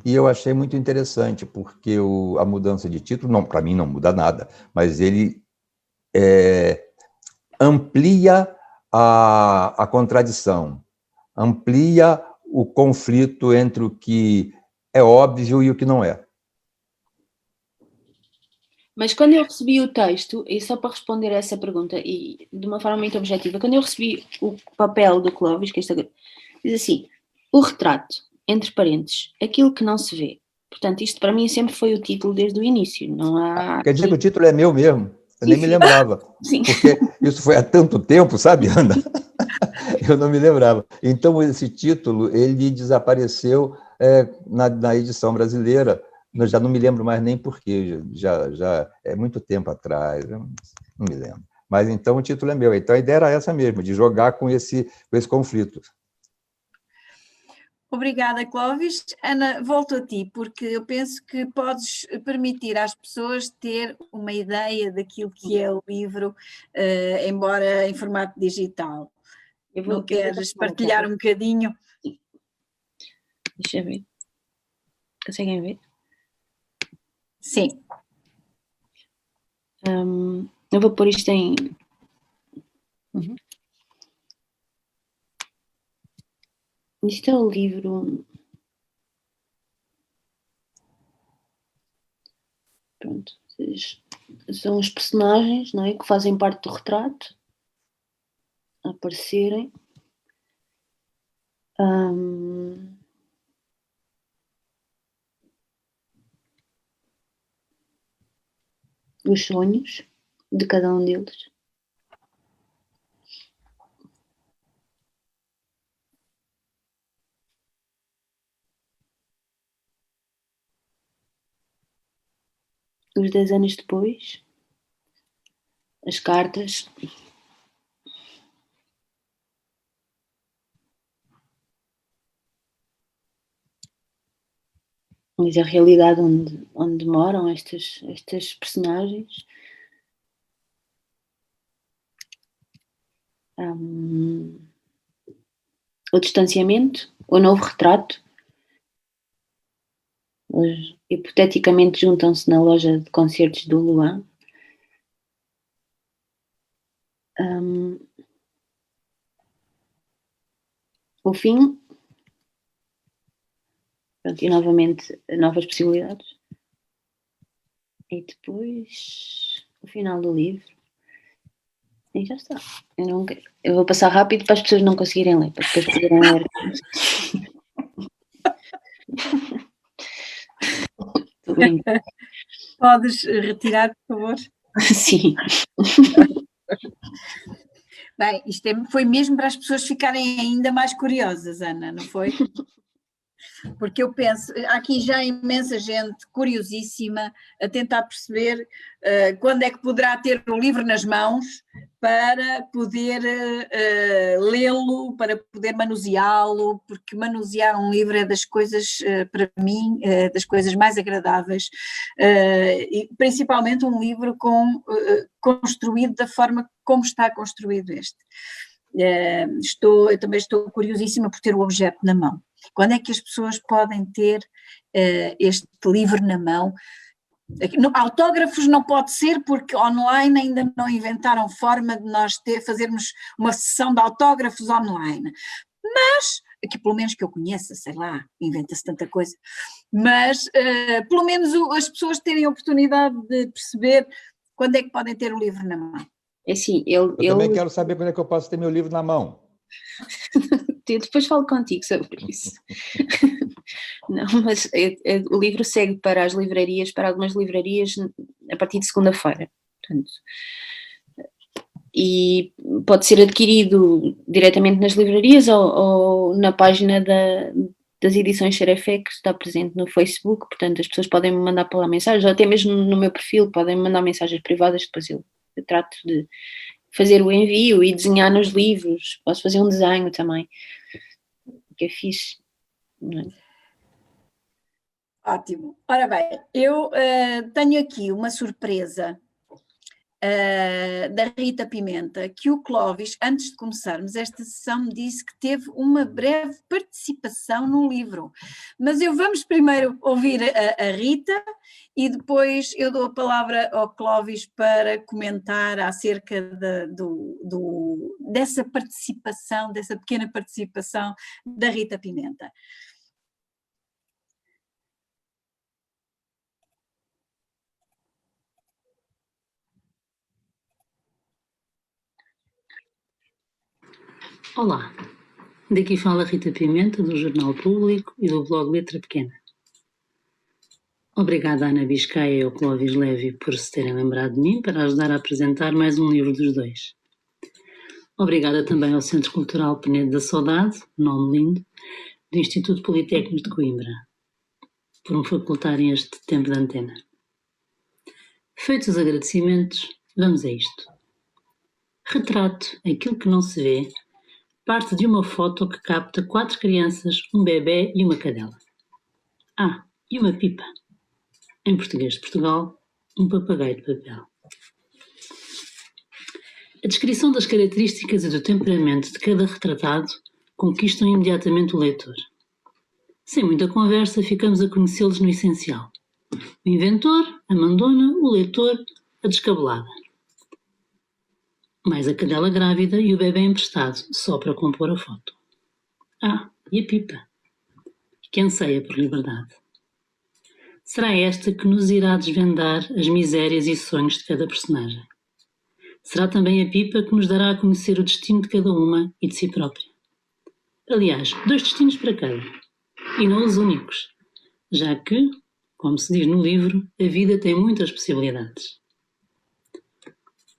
E eu achei muito interessante, porque a mudança de título, não, para mim não muda nada, mas ele amplia a contradição, amplia o conflito entre o que é óbvio e o que não é.
Mas quando eu recebi o texto, e só para responder a essa pergunta, e de uma forma muito objetiva, quando eu recebi o papel do Clóvis, que diz assim, o retrato, entre parênteses, aquilo que não se vê. Portanto, isto para mim sempre foi o título desde o início. Não há...
Quer dizer que o título é meu mesmo? Eu nem me lembrava.
Sim.
Porque isso foi há tanto tempo, sabe, Ana? Eu não me lembrava. Então, esse título, ele desapareceu na edição brasileira. Eu já não me lembro mais nem porquê, já é muito tempo atrás, eu não me lembro. Mas então o título é meu. Então a ideia era essa mesmo, de jogar com esse conflito.
Obrigada, Clóvis. Ana, volto a ti, porque eu penso que podes permitir às pessoas ter uma ideia daquilo que é o livro, embora em formato digital. Não queres partilhar um bocadinho?
Deixa eu ver. Conseguem ver?
Sim.
Eu vou pôr isto em... Isto é o livro... Pronto. São os personagens, não é, que fazem parte do retrato a aparecerem. Os sonhos de cada um deles. Os 10 anos depois, as cartas, mas a realidade onde moram estas personagens. O distanciamento, o novo retrato. Eles hipoteticamente juntam-se na loja de concertos do Luan. O fim, pronto, e novamente novas possibilidades. E depois o final do livro. E já está. Eu vou passar rápido para as pessoas não conseguirem ler, para depois poderem ler.
Podes retirar, por favor?
Sim.
Bem, isto foi mesmo para as pessoas ficarem ainda mais curiosas, Ana, não foi? Porque eu penso, há aqui já imensa gente curiosíssima a tentar perceber quando é que poderá ter o livro nas mãos para poder lê-lo, para poder manuseá-lo, porque manusear um livro é das coisas, para mim, das coisas mais agradáveis, e principalmente um livro construído da forma como está construído este. Eu também estou curiosíssima por ter o objeto na mão. Quando é que as pessoas podem ter este livro na mão? Autógrafos não pode ser porque online ainda não inventaram forma de nós fazermos uma sessão de autógrafos online, mas, aqui pelo menos que eu conheça, sei lá, inventa-se tanta coisa, mas pelo menos as pessoas terem a oportunidade de perceber quando é que podem ter o livro na mão.
É assim,
eu também quero saber quando é que eu posso ter meu livro na mão.
Eu depois falo contigo sobre isso. Não, mas o livro segue para as livrarias, para algumas livrarias, a partir de segunda-feira. Portanto, e pode ser adquirido diretamente nas livrarias ou na página das edições Xerefé, que está presente no Facebook. Portanto, as pessoas podem me mandar para lá mensagens, ou até mesmo no meu perfil, podem me mandar mensagens privadas, depois eu trato de fazer o envio e desenhar nos livros. Posso fazer um desenho também, que é fixe, não é?
Ótimo. Ora bem, eu tenho aqui uma surpresa da Rita Pimenta, que o Clóvis, antes de começarmos esta sessão, me disse que teve uma breve participação no livro. Mas vamos primeiro ouvir a Rita e depois eu dou a palavra ao Clóvis para comentar acerca dessa participação, dessa pequena participação da Rita Pimenta.
Olá, daqui fala Rita Pimenta, do Jornal Público e do blog Letra Pequena. Obrigada à Ana Biscaia e ao Clóvis Levi por se terem lembrado de mim para ajudar a apresentar mais um livro dos dois. Obrigada também ao Centro Cultural Penedo da Saudade, nome lindo, do Instituto Politécnico de Coimbra, por me facultarem este tempo de antena. Feitos os agradecimentos, vamos a isto. Retrato, aquilo que não se vê, parte de uma foto que capta 4 crianças, um bebê e uma cadela. E uma pipa. Em português de Portugal, um papagaio de papel. A descrição das características e do temperamento de cada retratado conquistam imediatamente o leitor. Sem muita conversa, ficamos a conhecê-los no essencial. O inventor, a mandona, o leitor, a descabelada. Mais a cadela grávida e o bebê emprestado, só para compor a foto. E a pipa, que anseia por liberdade. Será esta que nos irá desvendar as misérias e sonhos de cada personagem. Será também a pipa que nos dará a conhecer o destino de cada uma e de si própria. Aliás, 2 destinos para cada, e não os únicos, já que, como se diz no livro, a vida tem muitas possibilidades.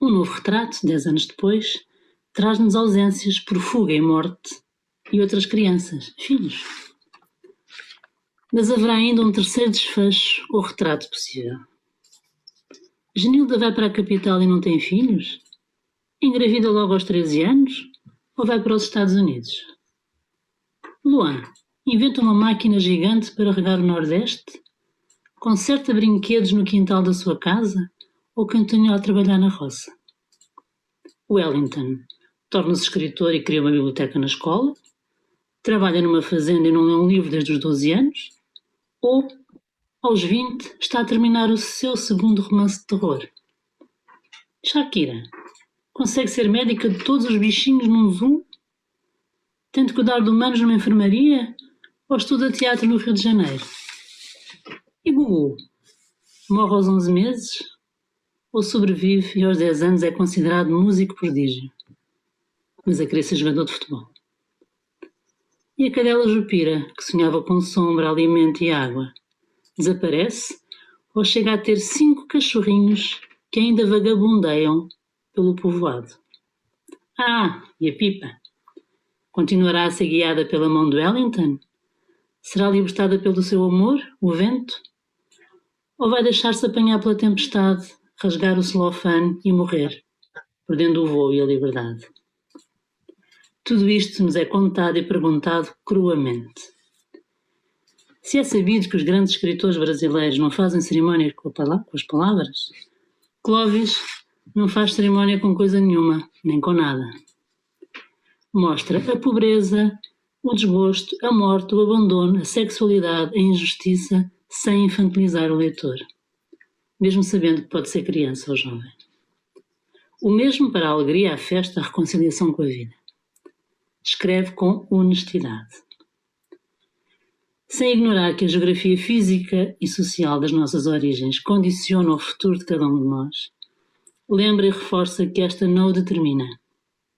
Um novo retrato, 10 anos depois, traz-nos ausências por fuga e morte e outras crianças, filhos. Mas haverá ainda um terceiro desfecho ou retrato possível. Genilda vai para a capital e não tem filhos? Engravida logo aos 13 anos? Ou vai para os Estados Unidos? Luan inventa uma máquina gigante para regar o Nordeste? Conserta brinquedos no quintal da sua casa? Ou continua a trabalhar na roça? Wellington torna-se escritor e cria uma biblioteca na escola? Trabalha numa fazenda e não lê um livro desde os 12 anos? Ou, aos 20, está a terminar o seu segundo romance de terror? Shakira consegue ser médica de todos os bichinhos num zoo? Tenta cuidar de humanos numa enfermaria? Ou estuda teatro no Rio de Janeiro? E Gugu morre aos 11 meses? Ou sobrevive e aos 10 anos é considerado músico prodígio, mas a querer ser jogador de futebol? E a cadela Jupira, que sonhava com sombra, alimento e água, desaparece ou chega a ter 5 cachorrinhos que ainda vagabundeiam pelo povoado? E a pipa? Continuará a ser guiada pela mão de Wellington? Será libertada pelo seu amor, o vento? Ou vai deixar-se apanhar pela tempestade, rasgar o celofane e morrer, perdendo o voo e a liberdade? Tudo isto nos é contado e perguntado cruamente. Se é sabido que os grandes escritores brasileiros não fazem cerimónia com as palavras, Clóvis não faz cerimónia com coisa nenhuma, nem com nada. Mostra a pobreza, o desgosto, a morte, o abandono, a sexualidade, a injustiça, sem infantilizar o leitor, mesmo sabendo que pode ser criança ou jovem. O mesmo para a alegria, a festa, a reconciliação com a vida. Escreve com honestidade. Sem ignorar que a geografia física e social das nossas origens condiciona o futuro de cada um de nós, lembra e reforça que esta não o determina.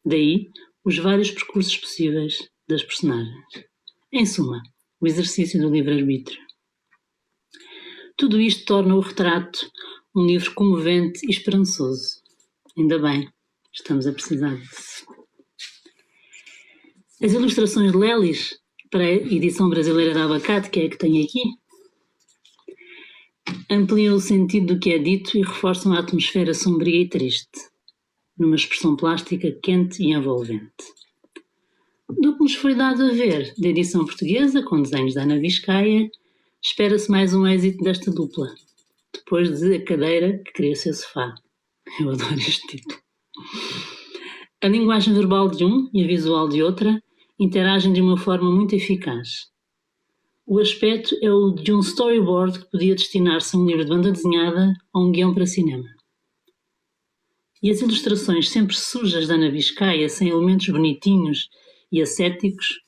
Daí, os vários percursos possíveis das personagens. Em suma, o exercício do livre-arbítrio. Tudo isto torna o retrato um livro comovente e esperançoso. Ainda bem, estamos a precisar disso. As ilustrações de Lelis, para a edição brasileira da Abacate, que é a que tenho aqui, ampliam o sentido do que é dito e reforçam a atmosfera sombria e triste, numa expressão plástica quente e envolvente. Do que nos foi dado a ver da edição portuguesa, com desenhos da Ana Biscaia, espera-se mais um êxito desta dupla, depois de A Cadeira que Queria Ser Sofá, Eu adoro este título. A linguagem verbal de um e a visual de outra interagem de uma forma muito eficaz. O aspecto é o de um storyboard que podia destinar-se a um livro de banda desenhada ou um guião para cinema. E as ilustrações sempre sujas da Ana Biscaia, sem elementos bonitinhos e ascéticos,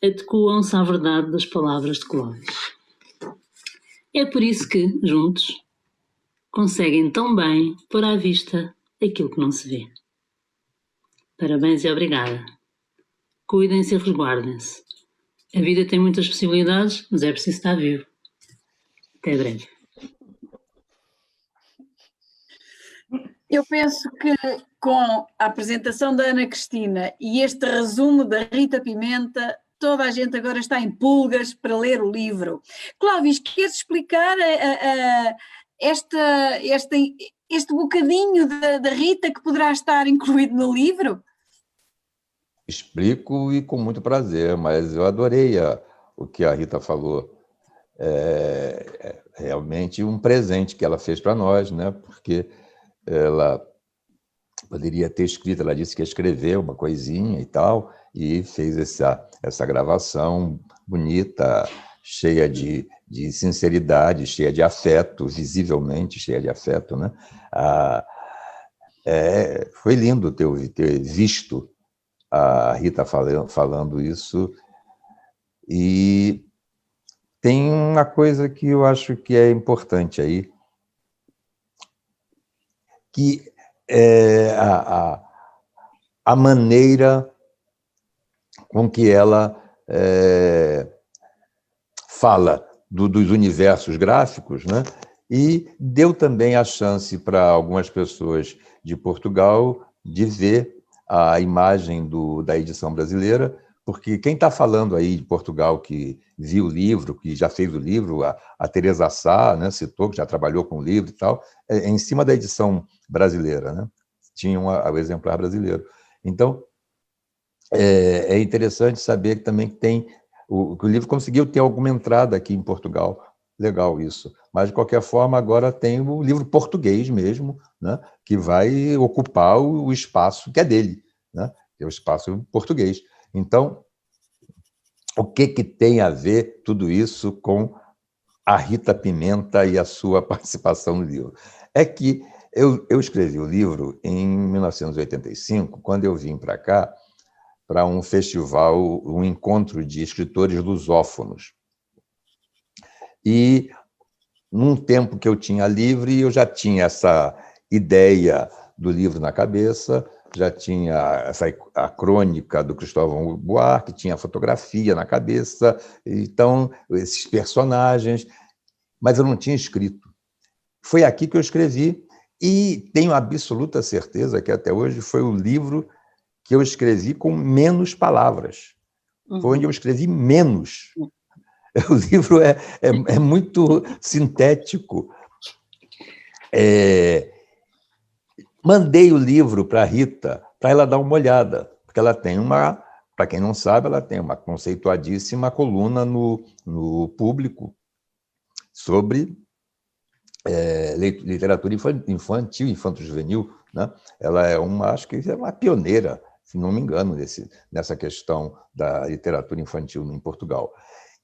adequam-se à verdade das palavras de Clóvis. É por isso que, juntos, conseguem tão bem pôr à vista aquilo que não se vê. Parabéns e obrigada. Cuidem-se e resguardem-se. A vida tem muitas possibilidades, mas é preciso estar vivo. Até breve.
Eu penso que com a apresentação da Ana Cristina e este resumo da Rita Pimenta, toda a gente agora está em pulgas para ler o livro. Clóvis, queres explicar este bocadinho da Rita que poderá estar incluído no livro?
Explico e com muito prazer, mas eu adorei o que a Rita falou. É realmente um presente que ela fez para nós, né? Porque ela poderia ter escrito, ela disse que ia escrever uma coisinha e tal, e fez essa gravação bonita, cheia de sinceridade, cheia de afeto, visivelmente cheia de afeto, né? Foi lindo ter visto a Rita falando isso. E tem uma coisa que eu acho que é importante aí, que é a maneira com que ela fala dos universos gráficos, né? E deu também a chance para algumas pessoas de Portugal de ver a imagem da edição brasileira, porque quem está falando aí de Portugal, que viu o livro, que já fez o livro, a Teresa Sá, né, citou, que já trabalhou com o livro e tal, é em cima da edição brasileira, né? Tinha o exemplar brasileiro. Então, é interessante saber também que que o livro conseguiu ter alguma entrada aqui em Portugal. Legal isso. Mas, de qualquer forma, agora tem o livro português mesmo, né, que vai ocupar o espaço que é dele, né, que é o espaço português. Então, o que tem a ver tudo isso com a Rita Pimenta e a sua participação no livro? É que eu escrevi o livro em 1985, quando eu vim para cá, para um festival, um encontro de escritores lusófonos. E, num tempo que eu tinha livre, eu já tinha essa ideia do livro na cabeça, já tinha a crônica do Cristóvão Buarque, tinha a fotografia na cabeça, então, esses personagens, mas eu não tinha escrito. Foi aqui que eu escrevi, e tenho absoluta certeza que até hoje foi o livro que eu escrevi com menos palavras. Foi onde eu escrevi menos. O livro é muito sintético. Mandei o livro para a Rita, para ela dar uma olhada, porque ela tem para quem não sabe, ela tem uma conceituadíssima coluna no Público sobre literatura infantil, infanto-juvenil, né? Ela acho que é uma pioneira, se não me engano, nessa questão da literatura infantil em Portugal.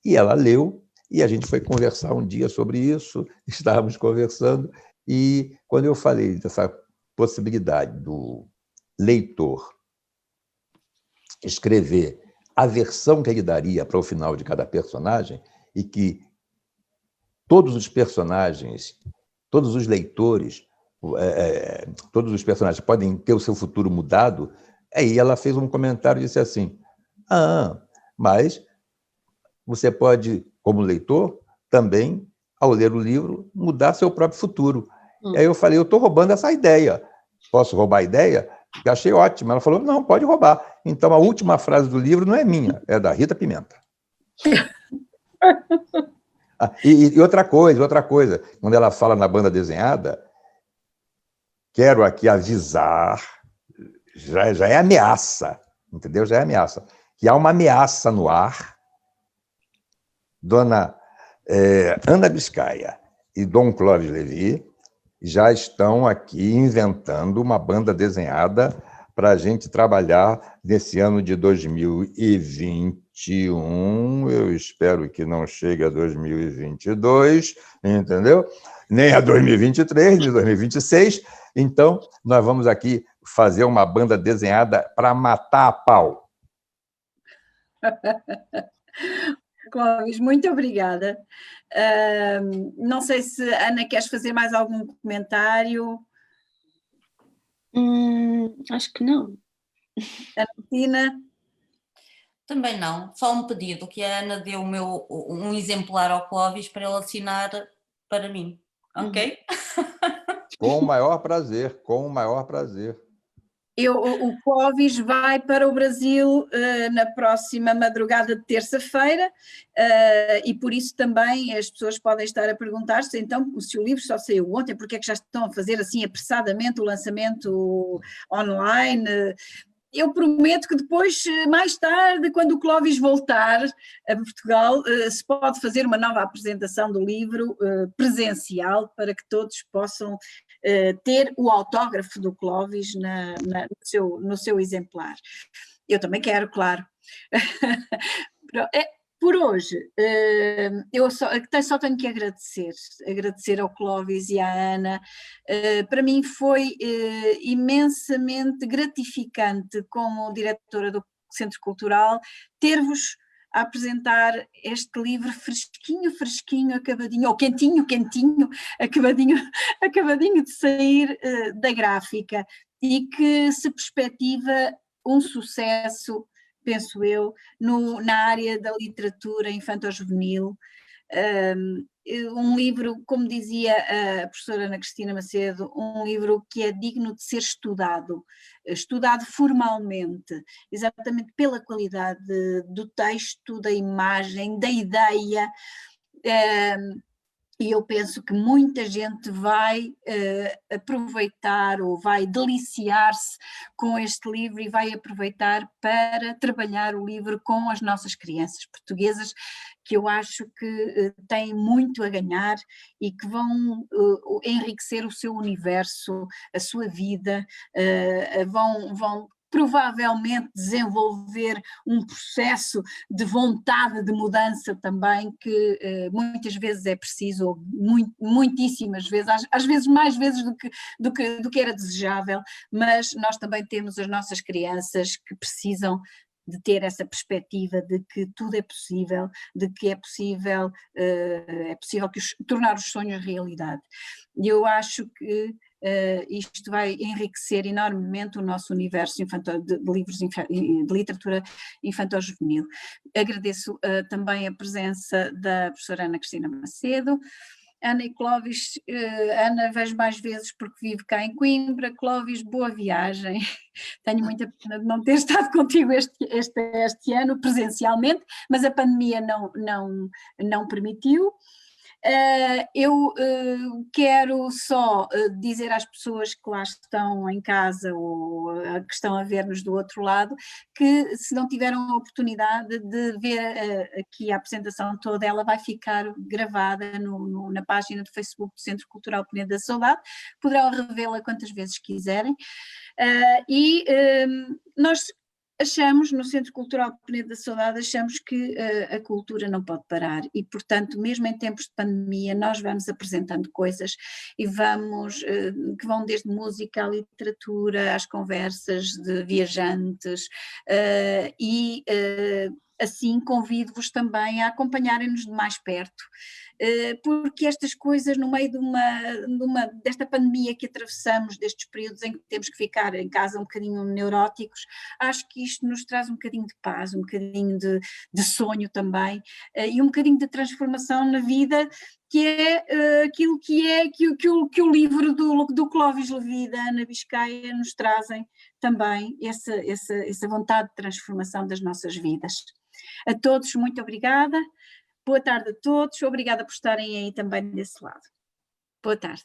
E ela leu, e a gente foi conversar um dia sobre isso, estávamos conversando, e quando eu falei dessa possibilidade do leitor escrever a versão que ele daria para o final de cada personagem, e que todos os personagens, todos os leitores, todos os personagens podem ter o seu futuro mudado, aí ela fez um comentário e disse assim, mas você pode, como leitor, também, ao ler o livro, mudar seu próprio futuro. E aí eu falei, eu estou roubando essa ideia. Posso roubar a ideia? Eu achei ótimo. Ela falou, não, pode roubar. Então, a última frase do livro não é minha, é da Rita Pimenta. E outra coisa, quando ela fala na banda desenhada, quero aqui avisar, já é ameaça, entendeu? Já é ameaça. Que há uma ameaça no ar. Dona Ana Biscaia e Dom Clóvis Levi já estão aqui inventando uma banda desenhada para a gente trabalhar nesse ano de 2021. Eu espero que não chegue a 2022, entendeu? Nem a 2023, nem a 2026. Então, nós vamos aqui fazer uma banda desenhada para matar a pau.
Clóvis, muito obrigada. Não sei se, Ana, queres fazer mais algum comentário?
Acho que não.
Ana Cristina?
Também não, só um pedido, que a Ana deu um exemplar ao Clóvis para ele assinar para mim, ok?
Com o maior prazer, com o maior prazer.
O Clóvis vai para o Brasil na próxima madrugada de terça-feira e por isso também as pessoas podem estar a perguntar-se então se o livro só saiu ontem, porque é que já estão a fazer assim apressadamente o lançamento online. Eu prometo que depois, mais tarde, quando o Clóvis voltar a Portugal, se pode fazer uma nova apresentação do livro presencial para que todos possam ter o autógrafo do Clóvis no seu exemplar. Eu também quero, claro. Por hoje, eu só tenho que agradecer ao Clóvis e à Ana. Para mim foi imensamente gratificante, como diretora do Centro Cultural, ter-vos a apresentar este livro fresquinho, acabadinho, ou quentinho, acabadinho de sair da gráfica, e que se perspectiva um sucesso, penso eu, na área da literatura infanto-juvenil. Um livro, como dizia a professora Ana Cristina Macedo, um livro que é digno de ser estudado formalmente, exatamente pela qualidade do texto, da imagem, da ideia. E eu penso que muita gente vai aproveitar ou vai deliciar-se com este livro e vai aproveitar para trabalhar o livro com as nossas crianças portuguesas, que eu acho que têm muito a ganhar e que vão enriquecer o seu universo, a sua vida, vão provavelmente desenvolver um processo de vontade de mudança também, que muitas vezes é preciso, ou muitíssimas vezes, às vezes mais vezes do que era desejável, mas nós também temos as nossas crianças que precisam de ter essa perspectiva de que tudo é possível, de que é possível tornar os sonhos realidade. E eu acho que isto vai enriquecer enormemente o nosso universo de livros de literatura infantil-juvenil. Agradeço também a presença da professora Ana Cristina Macedo. Ana e Clóvis, Ana vejo mais vezes porque vivo cá em Coimbra. Clóvis, boa viagem. Tenho muita pena de não ter estado contigo este ano presencialmente, mas a pandemia não permitiu. Eu quero só dizer às pessoas que lá estão em casa ou que estão a ver-nos do outro lado, que se não tiveram a oportunidade de ver aqui a apresentação toda, ela vai ficar gravada na página do Facebook do Centro Cultural Penedo da Saudade, poderão revê-la quantas vezes quiserem. Nós achamos, no Centro Cultural Penedo da Saudade, achamos que a cultura não pode parar e, portanto, mesmo em tempos de pandemia, nós vamos apresentando coisas e que vão desde música à literatura, às conversas de viajantes assim convido-vos também a acompanharem-nos de mais perto, porque estas coisas, no meio desta pandemia que atravessamos, destes períodos em que temos que ficar em casa um bocadinho neuróticos, acho que isto nos traz um bocadinho de paz, um bocadinho de sonho também, e um bocadinho de transformação na vida, que é aquilo que o livro do Clóvis Levi e da Ana Biscaia nos trazem também, essa vontade de transformação das nossas vidas. A todos, muito obrigada. Boa tarde a todos. Obrigada por estarem aí também desse lado. Boa tarde.